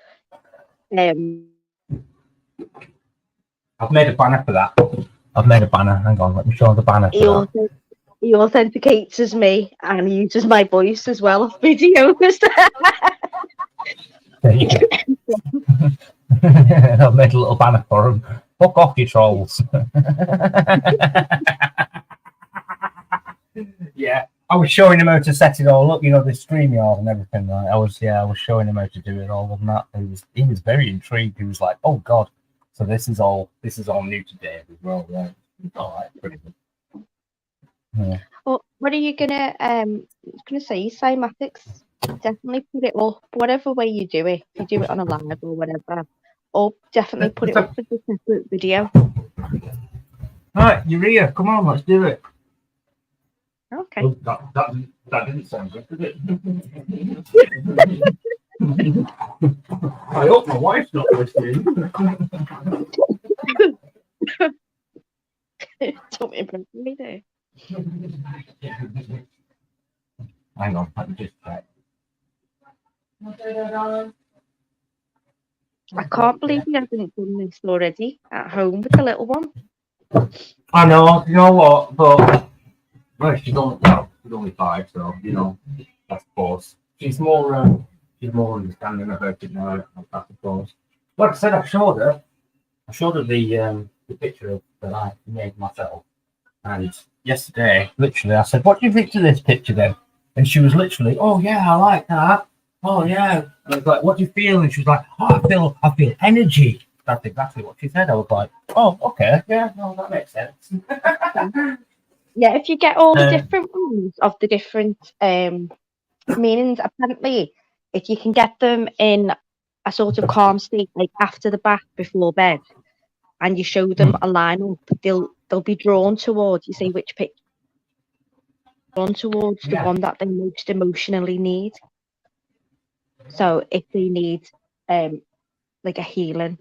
I've made a banner for that. I've made a banner. Hang on, let me show the banner. He authenticates as me, and he uses my voice as well of videos. There you go. I've made a little banner for him. Fuck off, you trolls. Yeah, I was showing him how to set it all up, the StreamYard and everything. Right? I was showing him how to do it all, and that he was very intrigued. He was like, "Oh God!" So this is all new to Dave as well. Right? All right, pretty good. Yeah. Well, what are you gonna say? Cymatics, definitely put it up. Whatever way you do it, if you do it on a live or whatever, or definitely put it up as a separate video. All right, Urea, come on, let's do it. Okay. Oh, that didn't sound good, did it? I hope my wife's not listening. Don't impress me there. Hang on, let me just check. I can't believe you haven't done this already at home with the little one. I know, you know what, but she's only 5, so I suppose she's more understanding about it now, I suppose. Like I said, I showed her the picture that I made myself, and yesterday, literally, I said, "What do you think to this picture then?" And she was literally, "Oh yeah, I like that. Oh yeah." And I was like, "What do you feel?" And she was like, "Oh, I feel energy." That's exactly what she said. I was like, "Oh, okay, yeah, no, that makes sense." Yeah, if you get all the different ones of the different meanings. Apparently, if you can get them in a sort of calm state, like after the bath before bed, and you show them a lineup, they'll be drawn towards, you say which picture, drawn towards the one that they most emotionally need. So if they need like a healing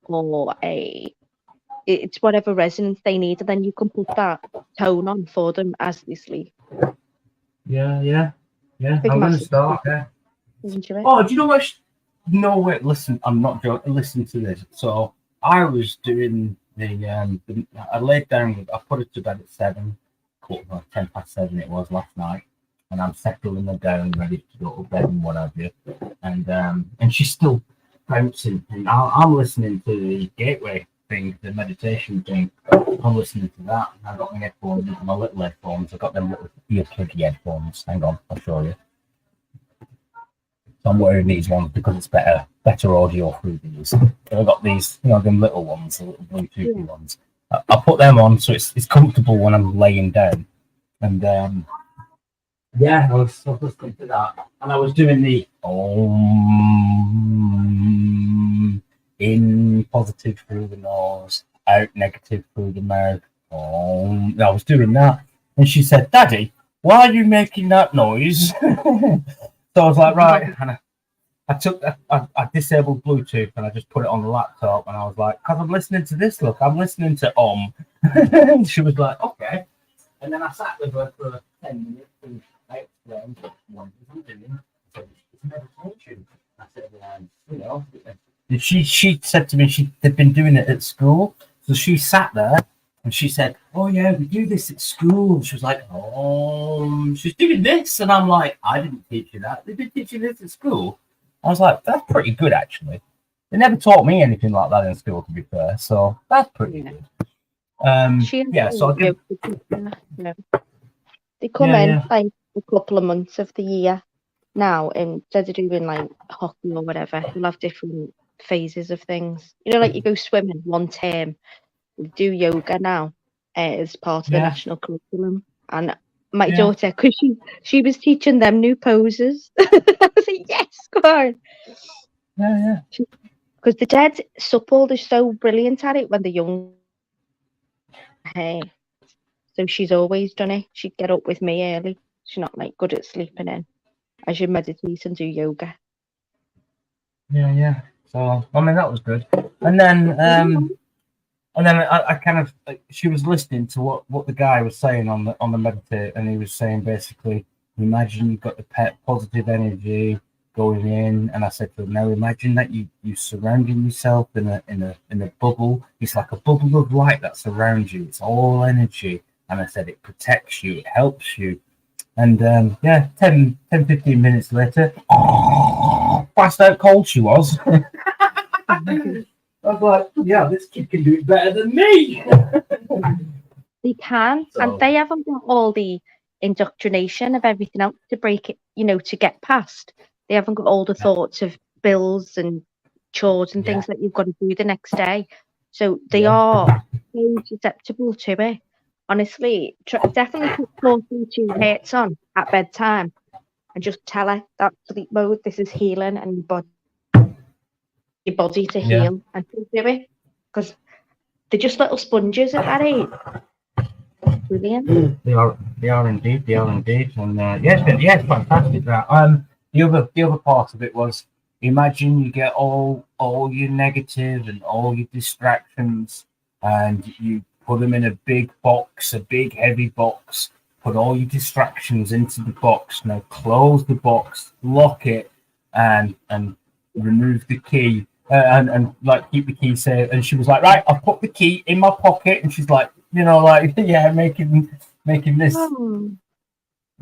or it's whatever resonance they need, and then you can put that tone on for them as they sleep. Yeah. Big I'm going to massive start. Yeah. into it. Oh, do you know what? No, wait. Listen, I'm not joking. Listen to this. So I was doing I laid down. I put it to bed at 10:10 it was last night, and I'm settling her down, ready to go to bed and what have you. And she's still bouncing, and I'm listening to the gateway thing, the meditation thing. I'm listening to that. And I got my headphones, my little headphones. I got them little ear-pluggy headphones. Hang on, I'll show you. So I'm wearing these ones because it's better audio through these. So I got these, them little ones, the little Bluetoothy ones. I put them on so it's comfortable when I'm laying down. And I was listening to that, and I was doing the in positive through the nose, out negative through the mouth. I was doing that, and she said, "Daddy, why are you making that noise?" So I was like, right, and I disabled Bluetooth and I just put it on the laptop, and I was like, because I'm listening to this, look, I'm listening to She was like, okay. And then I sat with her for 10 minutes and I explained what I'm doing. I said, it's meditation. I said, she said to me they'd been doing it at school. So she sat there and she said, oh yeah, we do this at school. She was like, she's doing this. And I'm like, I didn't teach you that. They've been teaching this at school. I was like, that's pretty good, actually. They never taught me anything like that in school, to be fair. So that's pretty good. So I give... They come in like a couple of months of the year now, and instead of doing like hockey or whatever, they'll have different phases of things. Like you go swimming one term, we do yoga now as part of the national curriculum. And my daughter, because she was teaching them new poses. I was like, yes, go on. Yeah. Because the dead supple, they're so brilliant at it when they're young. Hey. So she's always done it. She'd get up with me early. She's not like good at sleeping in. I should meditate and do yoga. Yeah. So I mean that was good. And then I kind of she was listening to what the guy was saying on the meditate, and he was saying basically, imagine you've got the positive energy going in, and I said to him, now imagine that you surrounding yourself in a bubble. It's like a bubble of light that surrounds you. It's all energy. And I said, it protects you, it helps you. And 10, 15 minutes later, passed out cold she was. I was like, yeah, this kid can do it better than me. They can, and they haven't got all the indoctrination of everything else to break it, to get past. They haven't got all the thoughts of bills and chores and things that you've got to do the next day. So they are so susceptible to it. Honestly, definitely put 432 hertz on at bedtime and just tell her that sleep mode, this is healing, and your body to heal, and to do it, because they're just little sponges at that age. Brilliant. They are indeed, and it's fantastic. That the other part of it was, imagine you get all your negative and all your distractions, and you put them in a big box, a big heavy box. Put all your distractions into the box. Now close the box, lock it, and remove the key, and like keep the key safe. And she was like, right, I've put the key in my pocket, and she's like, making this,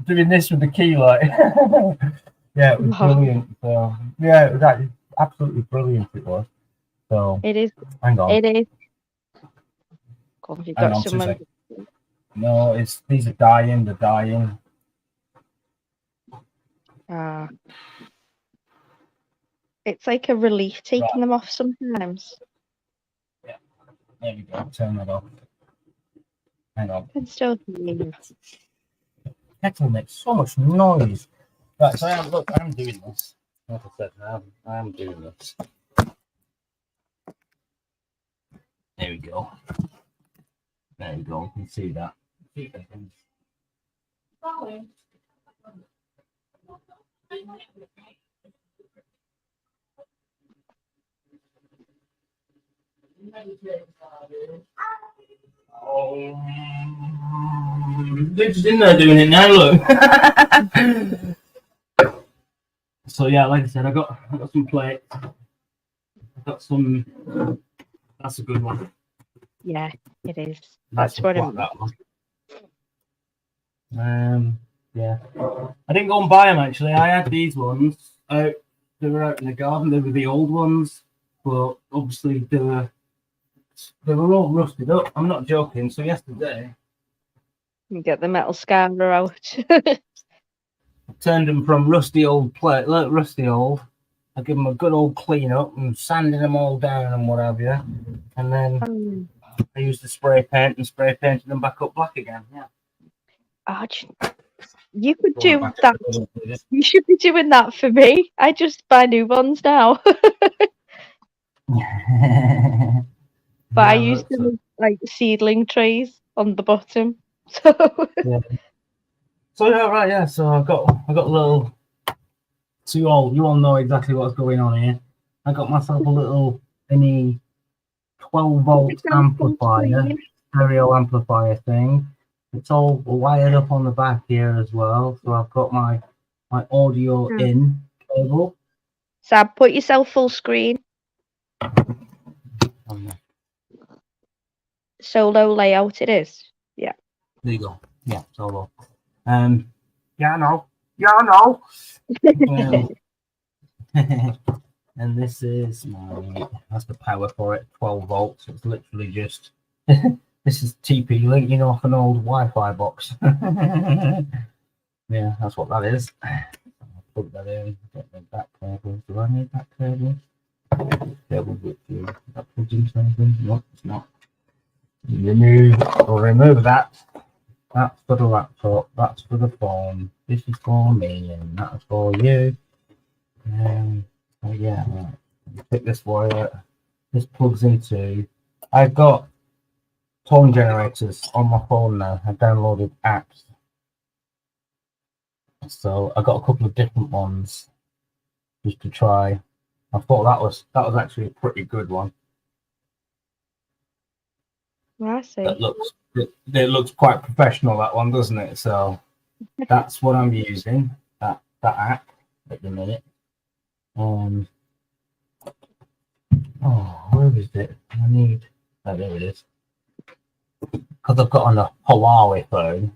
doing this with the key, like, it was brilliant. So it was actually absolutely brilliant. It was. So it is. Hang on. It is. God, you've got someone. No, these are dying. They're dying. It's like a relief taking them off sometimes. Yeah. There we go. Turn that off. Hang on. Can still hear you. Kettle makes so much noise. Right, so I'm doing this. Like I said, I'm doing this. There we go. There we go. You can see that. They're just in there doing it now. Look. So yeah, like I said, I got some plates. I got some. That's a good one. Yeah, it is. That's what that one. Yeah. I didn't go and buy them actually. I had these ones out. They were out in the garden. They were the old ones, but obviously they were all rusted up. I'm not joking. So yesterday, You get the metal scourer out. I turned them from rusty old plate, look, rusty old. I give them a good old clean up and sanding them all down and what have you, and then I used the spray paint and spray painted them back up black again. Yeah. Oh, you could do that. You should be doing that for me. I just buy new ones now. But I used to have, like seedling trays on the bottom. So yeah. So yeah, right, yeah. So I got a little. So you all know exactly what's going on here. I got myself a little mini 12-volt amplifier, stereo amplifier thing. It's all wired up on the back here as well. So I've got my audio in cable. Sab, put yourself full screen. Solo layout it is. Yeah. There you go. Yeah, solo. Yeah, no. Yeah, no. And this is that's the power for it, 12 volts. It's literally just this is TP linking off an old Wi-Fi box. Yeah, that's what that is. I'll plug that in, get the back cable. Do I need that cable? Cable with you. That plugged into anything? No, it's not. Remove that. That's for the laptop, that's for the phone, this is for me, and that's for you. So yeah, right. Pick this wire, this plugs into. I've got tone generators on my phone now. I've downloaded apps. So I got a couple of different ones just to try. I thought that was actually a pretty good one. I see. It looks quite professional, that one, doesn't it? So that's what I'm using, that app at the minute. Oh, where is it? There it is. Because I've got on a Huawei phone,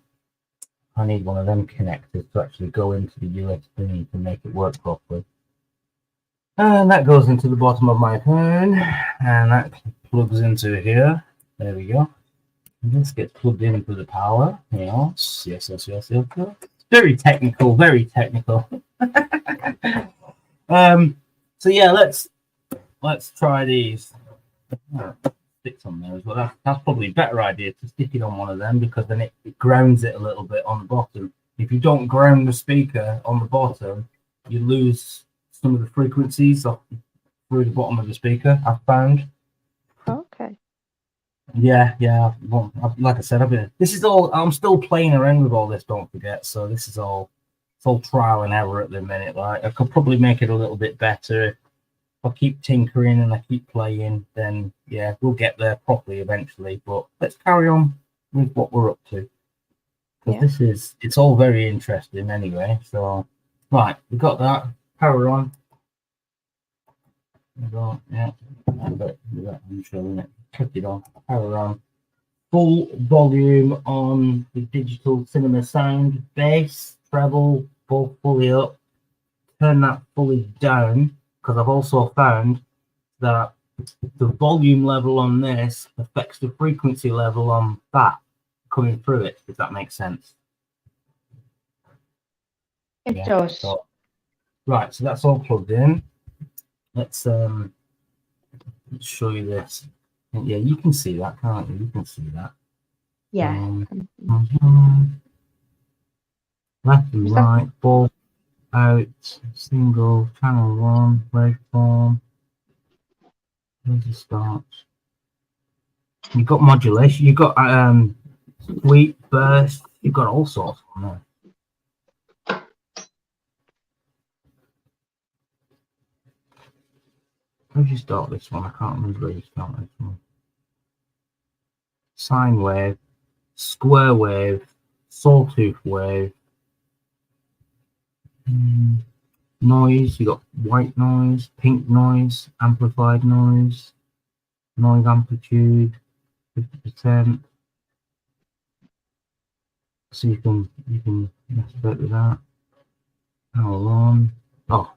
I need one of them connectors to actually go into the USB to make it work properly. And that goes into the bottom of my phone, and that plugs into here. There we go. And this gets plugged into the power. Yes. Very technical, very technical. So yeah, let's try these. Sticks on there as well. That's probably a better idea to stick it on one of them, because then it grounds it a little bit on the bottom. If you don't ground the speaker on the bottom, you lose some of the frequencies through the bottom of the speaker, I've found. Okay. Yeah. Well, like I said, I'm still playing around with all this, don't forget. So this is all trial and error at the minute. Like, I could probably make it a little bit better. If I keep tinkering and I keep playing, then yeah, we'll get there properly eventually. But let's carry on with what we're up to, because it's all very interesting anyway. So right, we got that. Power on. Yeah, I'm showing it. Click it on. Power on. Full volume on the digital cinema sound. Bass, treble, both fully up. Turn that fully down, because I've also found that the volume level on this affects the frequency level on that coming through it, if that makes sense. It does. So, right, so that's all plugged in. Let's show you this. Yeah, you can see that, can't you? You can see that. Yeah. Left and right, both out, single, channel 1, waveform. Where's the start? You've got modulation, you've got sweep, burst, you've got all sorts on there. How do you start this one? I can't remember where you start this one. Sine wave, square wave, sawtooth wave, noise, you got white noise, pink noise, amplified noise, noise amplitude, 50%. So you can mess about with that. Power on. Oh,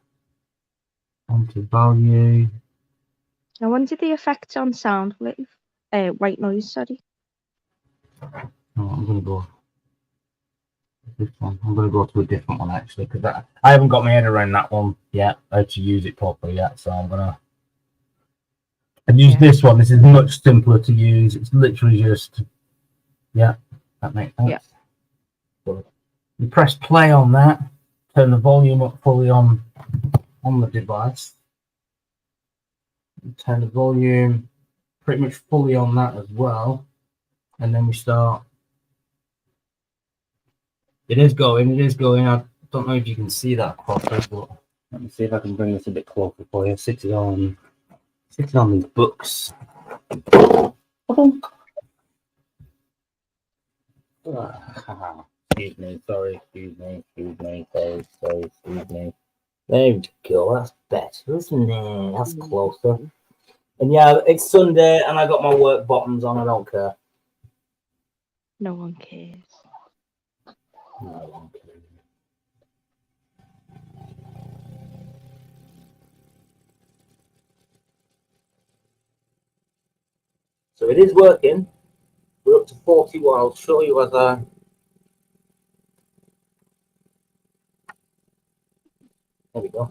onto value. I wonder the effect on sound wave. White noise, sorry. Oh, I'm gonna go this one. I'm gonna go to a different one actually because I haven't got my head around that one yet, how to use it properly yet. So I'm gonna use this one. This is much simpler to use. It's literally just that makes sense. Yeah. So you press play on that. Turn the volume up fully on the device. Turn the volume pretty much fully on that as well, and then we start. It is going. I don't know if you can see that properly, but let me see if I can bring this a bit closer for you. Sitting on these books. Excuse me, sorry, excuse me, sorry, excuse me. There we go, that's better, isn't it? That's closer. And yeah, it's Sunday and I got my work bottoms on, I don't care. No one cares. No one cares. So it is working. We're up to 41. I'll show you as I. There we go.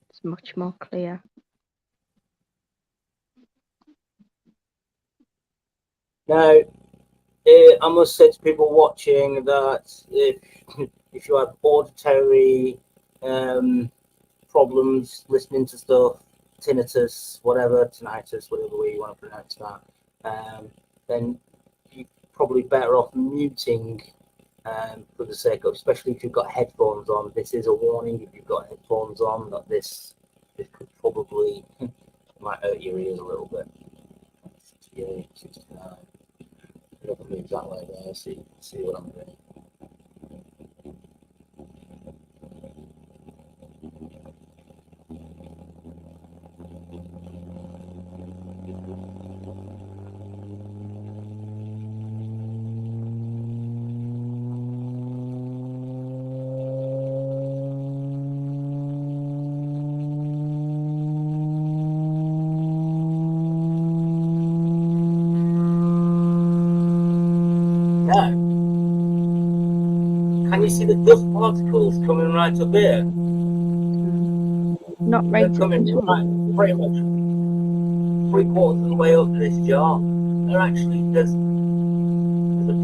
It's much more clear. Now, I must say to people watching that if you have auditory problems listening to stuff, tinnitus, whatever, tinnitus, whatever way you want to pronounce that, then you're probably better off muting for the sake of, especially if you've got headphones on. This is a warning if you've got headphones on that this could probably might hurt your ears a little bit. 68, 69. If I move that way there, see what I'm doing. Can you see the dust particles coming right up here? Not right. They're coming right, pretty much 3/4 of the way up to this jar. They're actually there's a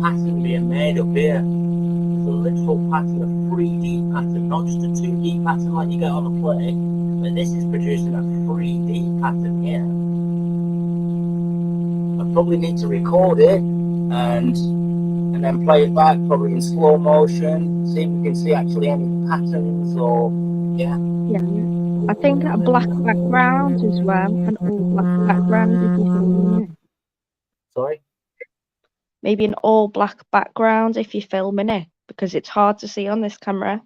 pattern being made up here. There's a literal pattern, a 3D pattern, not just a 2D pattern like you get on a play, but this is producing a 3D pattern here. I probably need to record it and then play it back, probably in slow motion, see if we can see actually any patterns or Yeah. I think a black background as well, an all black background if you're filming it. Sorry? Maybe an all black background if you're filming it, because it's hard to see on this camera.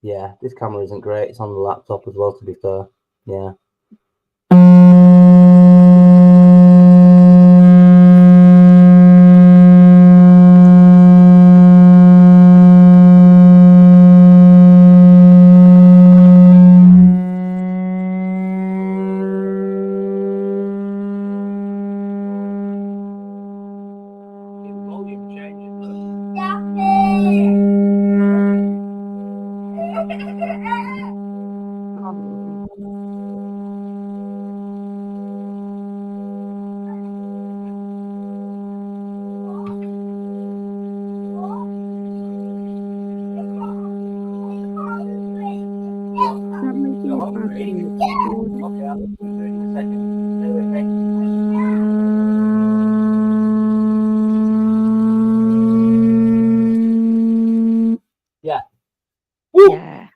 Yeah, this camera isn't great. It's on the laptop as well, to be fair. Yeah. Okay, I'll do it in a second. Stay with me. Yeah. Woo! Yeah.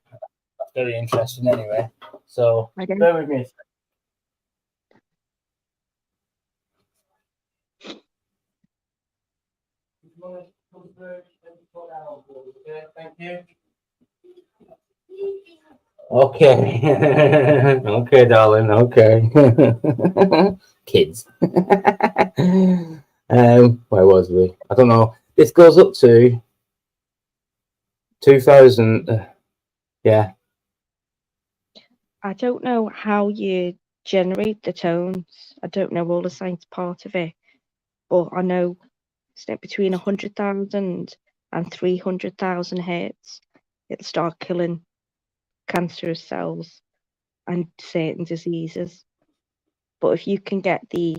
That's very interesting anyway. So I don't. bear with me a second. Thank you. Okay. Okay, darling. Okay. Kids. Where was we? I don't know. This goes up to 2000. Yeah. I don't know how you generate the tones. I don't know all the science part of it, but I know it's between 100,000 and 300,000 hertz. It'll start killing cancerous cells and certain diseases. But if you can get the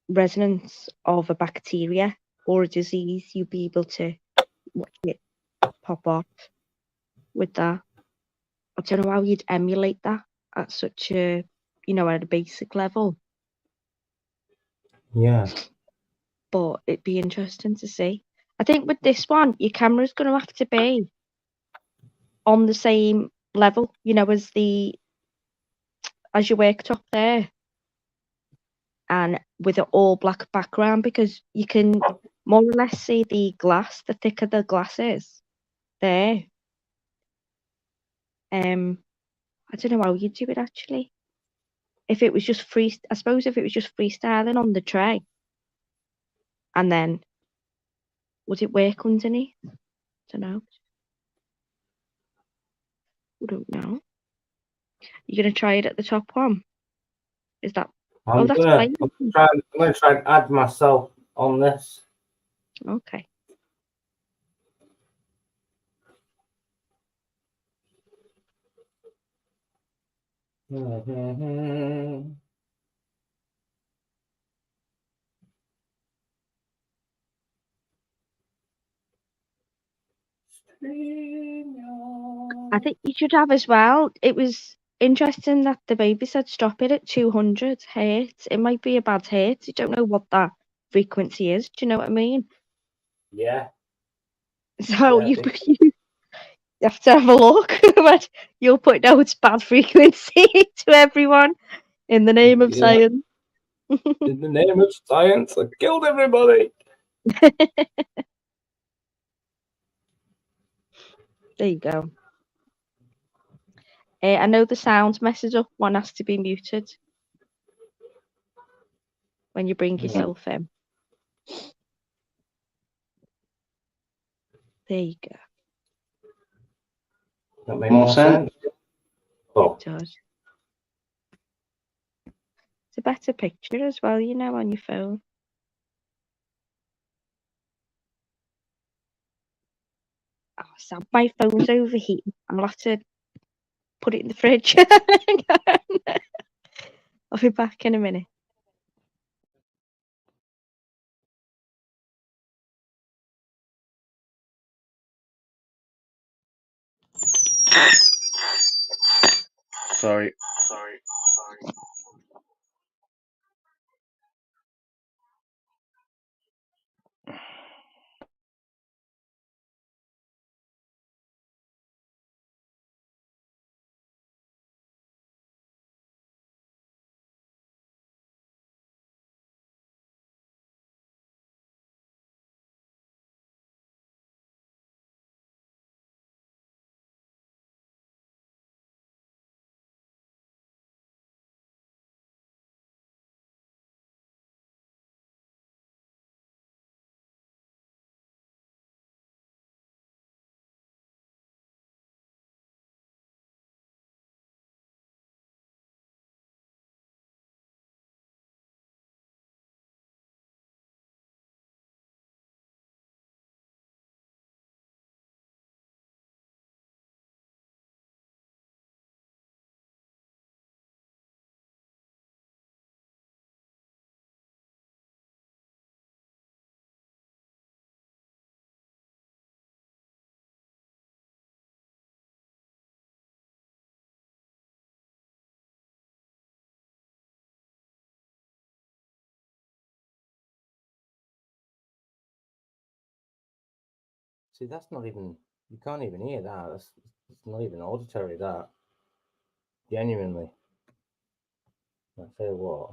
resonance of a bacteria or a disease, you'll be able to watch it pop off with that. I don't know how you'd emulate that at such a, at a basic level, Yeah. but it'd be interesting to see. I think with this one, your camera's going to have to be on the same level, as your worktop there, and with an all black background, because you can more or less see the glass. The thicker the glass is, there. I don't know how you do it actually. If it was just I suppose if it was just freestyling on the tray, and then would it work underneath? Don't know. I don't know. You're gonna try it at the top one? Is that? I'm That's gonna playing. I'm gonna try and add myself on this. Okay. I think you should have as well. It was interesting that the baby said stop it at 200 hertz. It might be a bad hertz. You don't know what that frequency is. Do you know what I mean? Yeah. So Yeah, you have to have a look. But you'll put no, it's bad frequency to everyone in the name of science. In the name of science, I killed everybody. There you go. I know the sound messes up. One has to be muted when you bring yourself in. There you go. That makes more sense. Oh. It does. It's a better picture as well, on your phone. Oh, Sam, my phone's overheating. I'll have to put it in the fridge. I'll be back in a minute. Sorry. See, that's not even, you can't even hear that. It's not even auditory, that. Genuinely. I tell you what,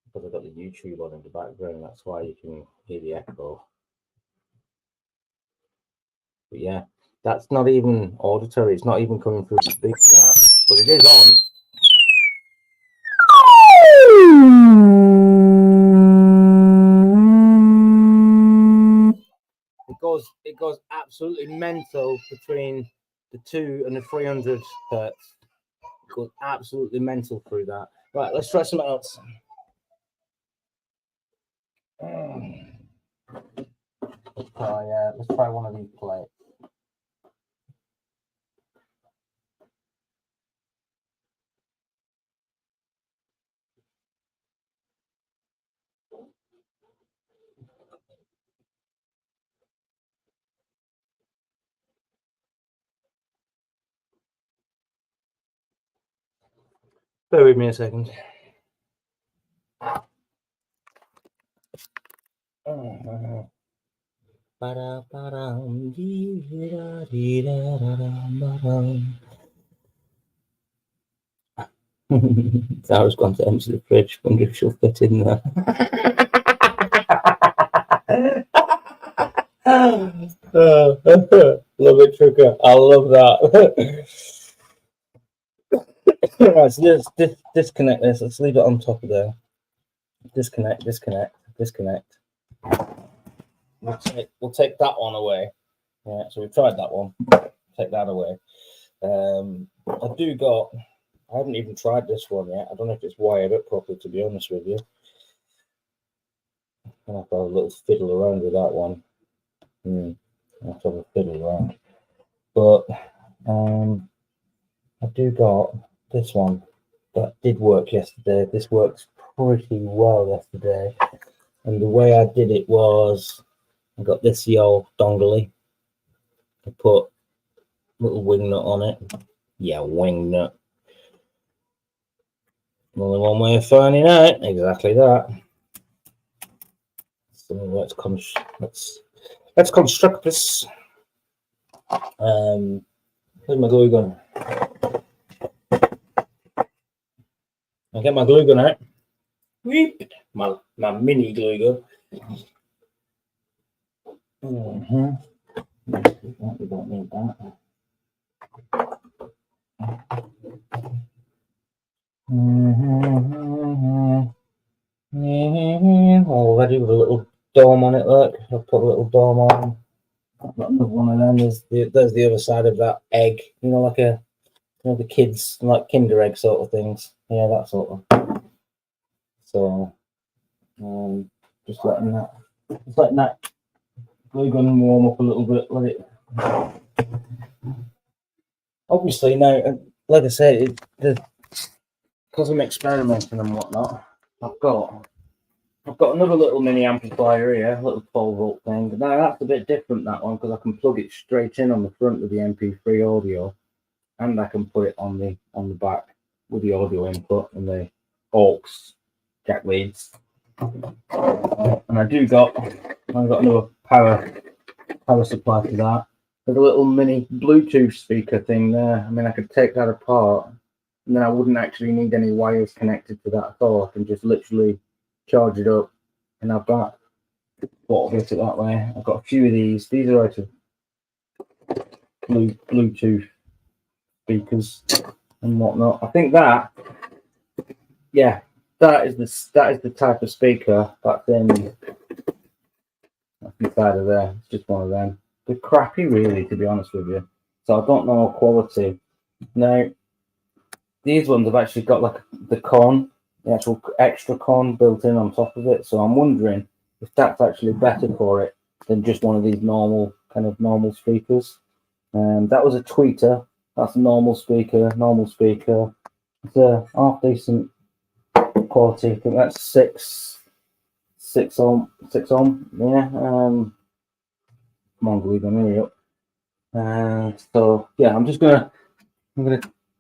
because I've got the YouTube on in the background, that's why you can hear the echo. But yeah, that's not even auditory. It's not even coming through the speaker, that. But it is on. It goes absolutely mental between the 2 and the 300 hertz. It goes absolutely mental through that. Right, let's try something else. Let's try one of these plates. Bear with me a second. Sarah's gone to empty the fridge. Wonder if she'll fit in there. Love it, Trucker. I love that. Right, so let's disconnect this. Let's leave it on top of there. Disconnect. We'll take that one away. Yeah, so we tried that one. Take that away. I haven't even tried this one yet. I don't know if it's wired up properly, to be honest with you. I'll have to have a little fiddle around with that one. I'll have to have a fiddle around. But I do got this one that did work yesterday. This works pretty well yesterday. And the way I did it was I got this old dongle. I put a little wing nut on it. Yeah, wing nut. Only one way of finding out. Exactly that. So let's construct this. Where's my glue gun? I get my glue gun out. Weep. My mini glue gun. We don't need that. Already with a little dome on it. Look, I'll put a little dome on. I've got another one of them. There's the other side of that egg. You know, like the kids like Kinder egg sort of things. Yeah, that sort of. So, just letting that glue gun warm up a little bit. Let it. Obviously now, like I said, because I'm experimenting and whatnot, I've got another little mini amplifier here, a little 12-volt thing. Now that's a bit different, that one, because I can plug it straight in on the front with the MP3 audio, and I can put it on the back with the audio input and the aux jack leads. And I've got another power supply for that. There's a little mini Bluetooth speaker thing there. I mean, I could take that apart, and then I wouldn't actually need any wires connected to that at all. I can just literally charge it up, and I've got it that way. I've got a few of these. These are out of Bluetooth speakers and whatnot. I think that is the type of speaker that's inside of there. It's just one of them. They're crappy, really, to be honest with you. So I don't know quality. Now, these ones have actually got like the actual extra con built in on top of it. So I'm wondering if that's actually better for it than just one of these normal speakers. That was a tweeter. That's a normal speaker. It's a half decent quality. I think that's 6 ohm. Yeah. Come on, glue gun, hurry up. So yeah, I'm gonna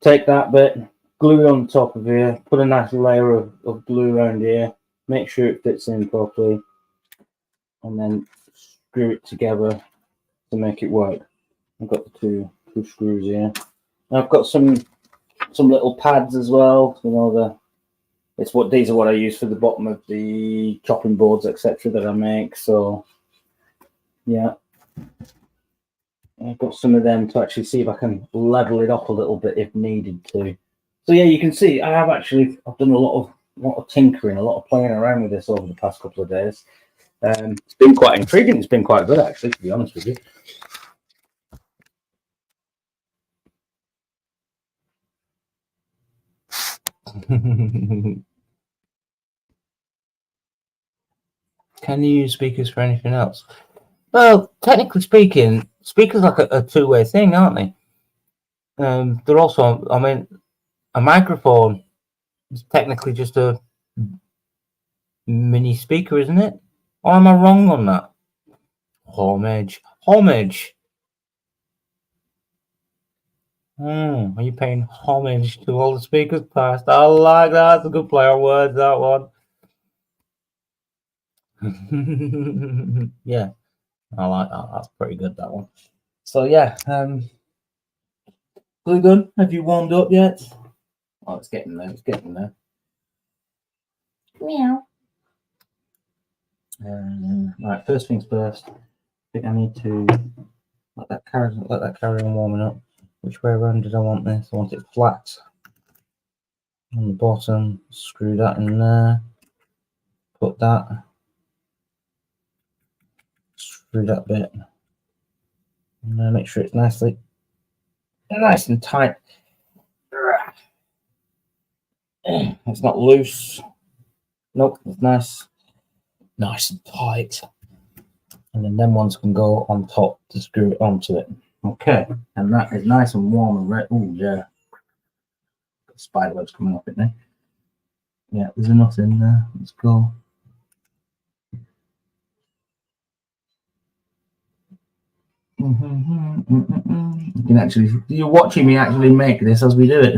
take that bit, glue it on top of here, put a nice layer of glue around here, make sure it fits in properly, and then screw it together to make it work. I've got the two screws here. And I've got some little pads as well. You know, these are what I use for the bottom of the chopping boards, etc. that I make. So yeah, I've got some of them to actually see if I can level it up a little bit if needed to. So yeah, you can see I've done a lot of tinkering, a lot of playing around with this over the past couple of days. It's been quite intriguing. It's been quite good, actually, to be honest with you. Can you use speakers for anything else? Well, technically speaking, speakers are like a two-way thing, aren't they? They're also, I mean, a microphone is technically just a mini speaker, isn't it? Or am I wrong on that? Homage. Are you paying homage to all the speakers past? I like that. That's a good play on words, that one. Yeah, I like that. That's pretty good, that one. So yeah, really good. Have you warmed up yet? Oh, it's getting there. It's getting there. Meow. Right. First things first. I think I need to let that carry on warming up. Which way around did I want this? I want it flat on the bottom. Screw that in there. Put that. Screw that bit. And make sure it's nice and tight. It's not loose. Nope, it's nice and tight. And then them ones can go on top to screw it onto it. Okay, and that is nice and warm and red. Oh yeah, spider webs coming off it now. Yeah, there's enough in there. Let's go. You can actually, you're watching me actually make this as we do it.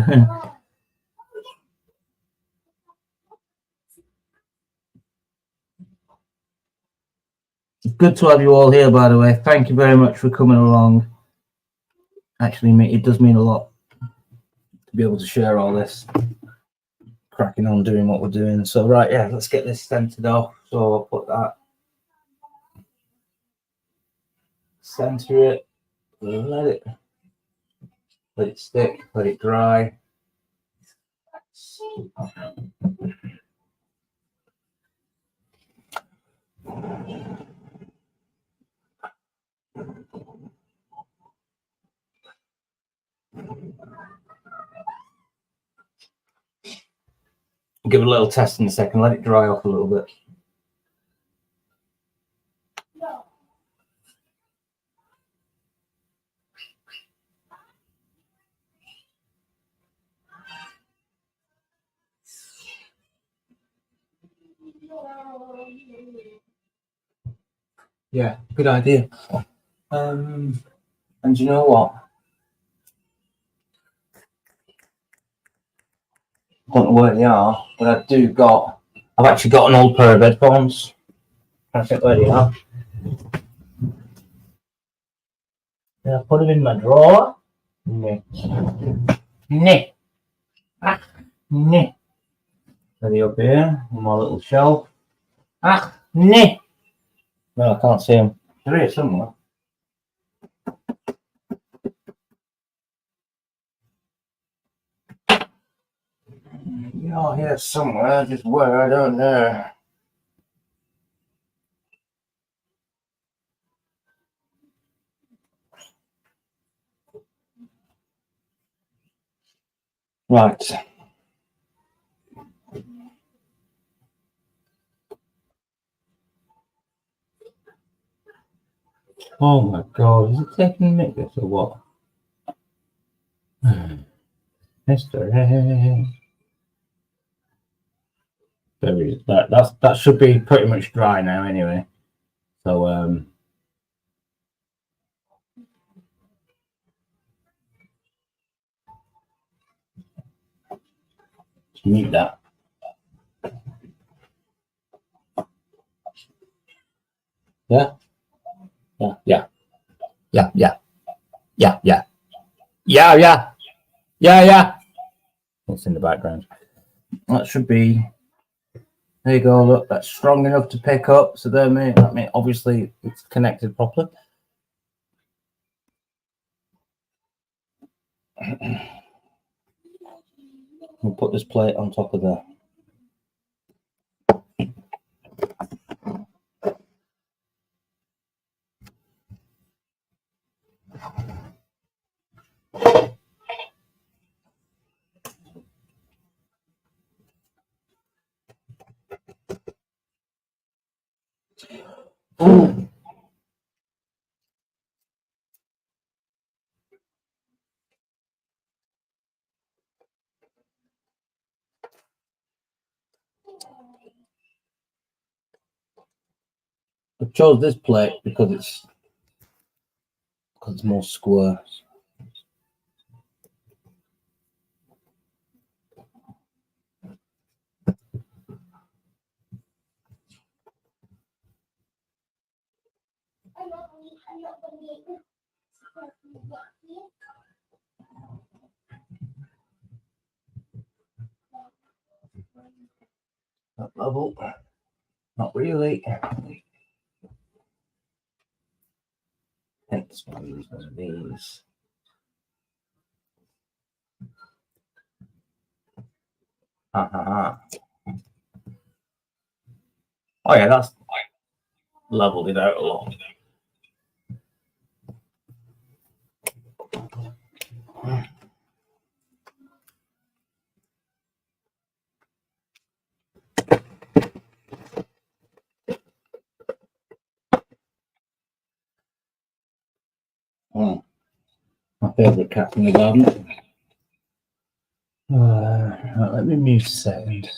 It's good to have you all here, by the way. Thank you very much for coming along. Actually, it does mean a lot to be able to share all this, cracking on doing what we're doing. So right, yeah, let's get this centered off. So I'll put that, center it, let it stick, let it dry. Give it a little test in a second, let it dry off a little bit. Yeah, good idea. And you know what? I don't know where they are, but I've actually got an old pair of headphones. I think where they are. Yeah, I put them in my drawer. Nah. Are they up here on my little shelf? No, I can't see them. They're here somewhere. You're here somewhere, just where I don't know. Right. Oh my God, is it taking me this or what? Mr. There is that should be pretty much dry now anyway. So mute that. Yeah. Yeah, yeah, yeah, yeah, yeah, yeah, yeah, yeah. It's in the background. That should be. There you go. Look, that's strong enough to pick up. So there, mate. I mean, obviously it's connected properly. We'll put this plate on top of there. Ooh. I chose this plate because it's more square. That level, not really. Hence why I use one of these. Ha ha ha. Oh yeah, that's leveled it out a lot. Oh, my favourite cat in the garden. Right, let me mute a second.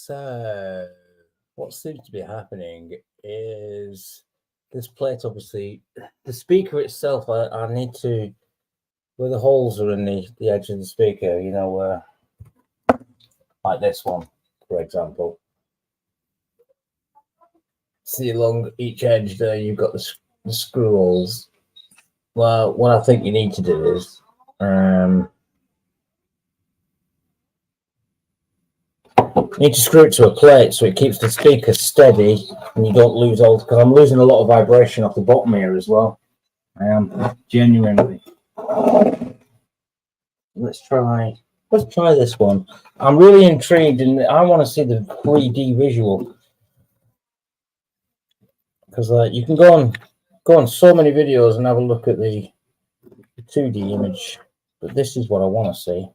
So what seems to be happening is this plate, obviously, the speaker itself, I need to, where the holes are in the edge of the speaker, you know, like this one, for example. See along each edge there, you've got the screw holes. Well, what I think you need to do is, you need to screw it to a plate so it keeps the speaker steady and you don't lose all, because I'm losing a lot of vibration off the bottom here as well. I am, genuinely. Let's try this one. I'm really intrigued and I want to see the 3D visual, because you can go on so many videos and have a look at the 2D image, but this is what I want to see.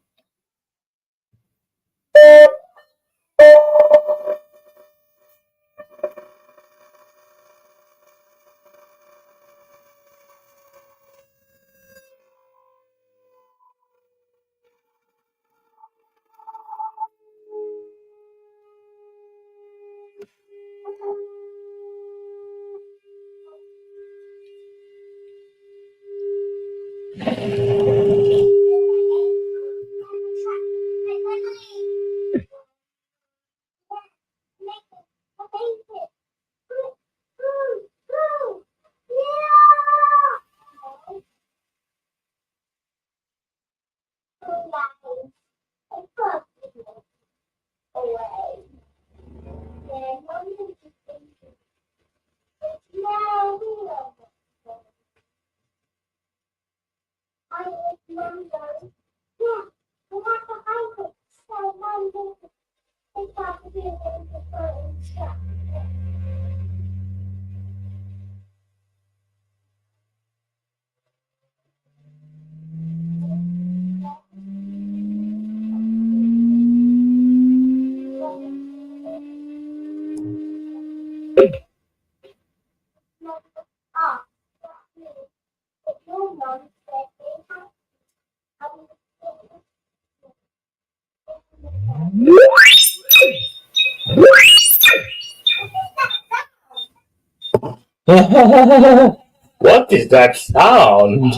What is that sound?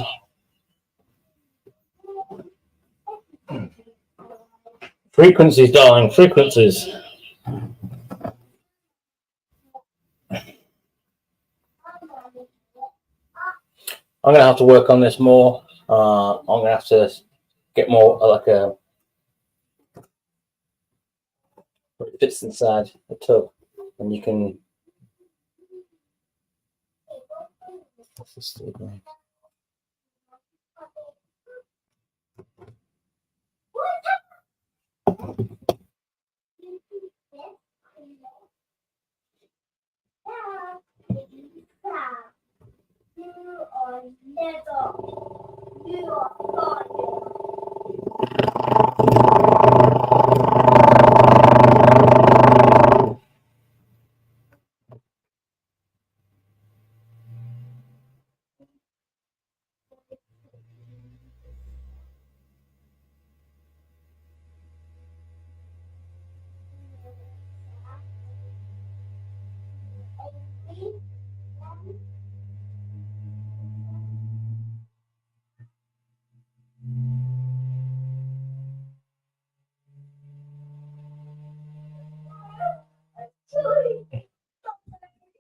Frequencies, darling, frequencies. I'm going to have to work on this more. I'm going to have to get more like a, it fits inside the tub and you can. What's this still going?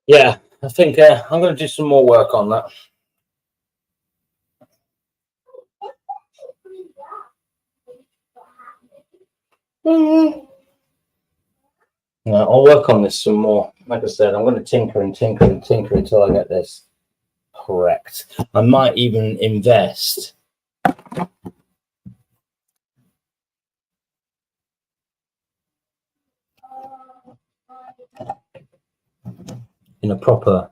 Yeah, I think I'm going to do some more work on that. Yeah, I'll work on this some more. Like I said, I'm going to tinker and tinker and tinker until I get this correct. I might even invest in a proper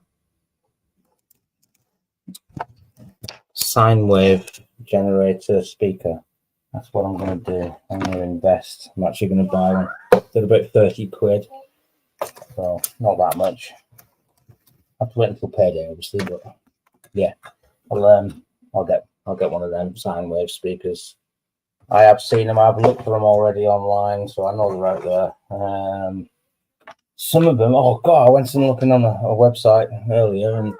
sine wave generator speaker. That's what I'm going to do. I'm going to invest. I'm actually going to buy one. They're about 30 quid. So not that much. I have to wait until payday, obviously, but yeah, I'll get one of them sine wave speakers. I have seen them. I've looked for them already online, so I know they're out there. Some of them, oh god, I went and looking on a website earlier, and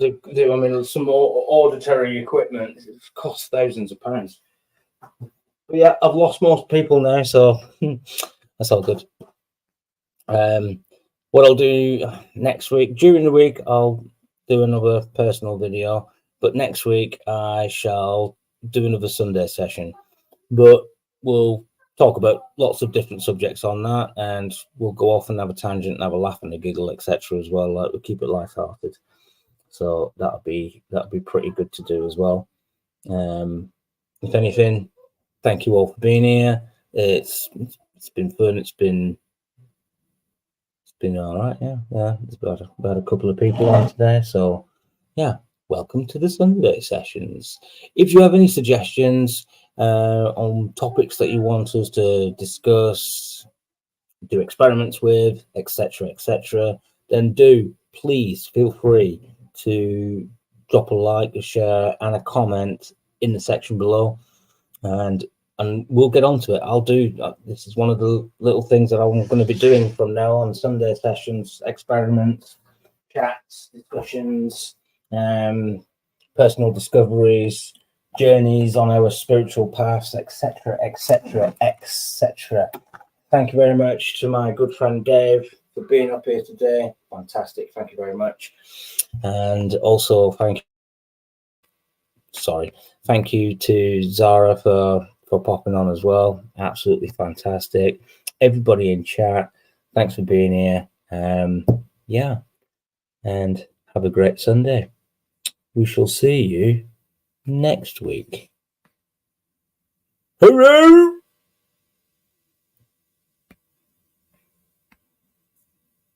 I mean, some auditory equipment costs thousands of pounds. But yeah, I've lost most people now, so that's all good. What I'll do next week, during the week, I'll do another personal video, but next week I shall do another Sunday session. But we'll talk about lots of different subjects on that, and we'll go off and have a tangent and have a laugh and a giggle, etc. as well. Like, we'll keep it light-hearted. So that'll be pretty good to do as well. If anything, thank you all for being here. It's been fun. It's been all right. Yeah. It's about a couple of people on today. So yeah, welcome to the Sunday sessions. If you have any suggestions on topics that you want us to discuss, do experiments with, etc., then do please feel free to drop a like, a share, and a comment in the section below, and we'll get onto it. I'll do this is one of the little things that I'm going to be doing from now on: Sunday sessions, experiments, chats, discussions, personal discoveries, journeys on our spiritual paths, etc. Thank you very much to my good friend Dave for being up here today. Fantastic. Thank you very much. And also thank you to Zara for popping on as well. Absolutely fantastic. Everybody in chat, thanks for being here. Yeah, and have a great Sunday. We shall see you next week. Hooray!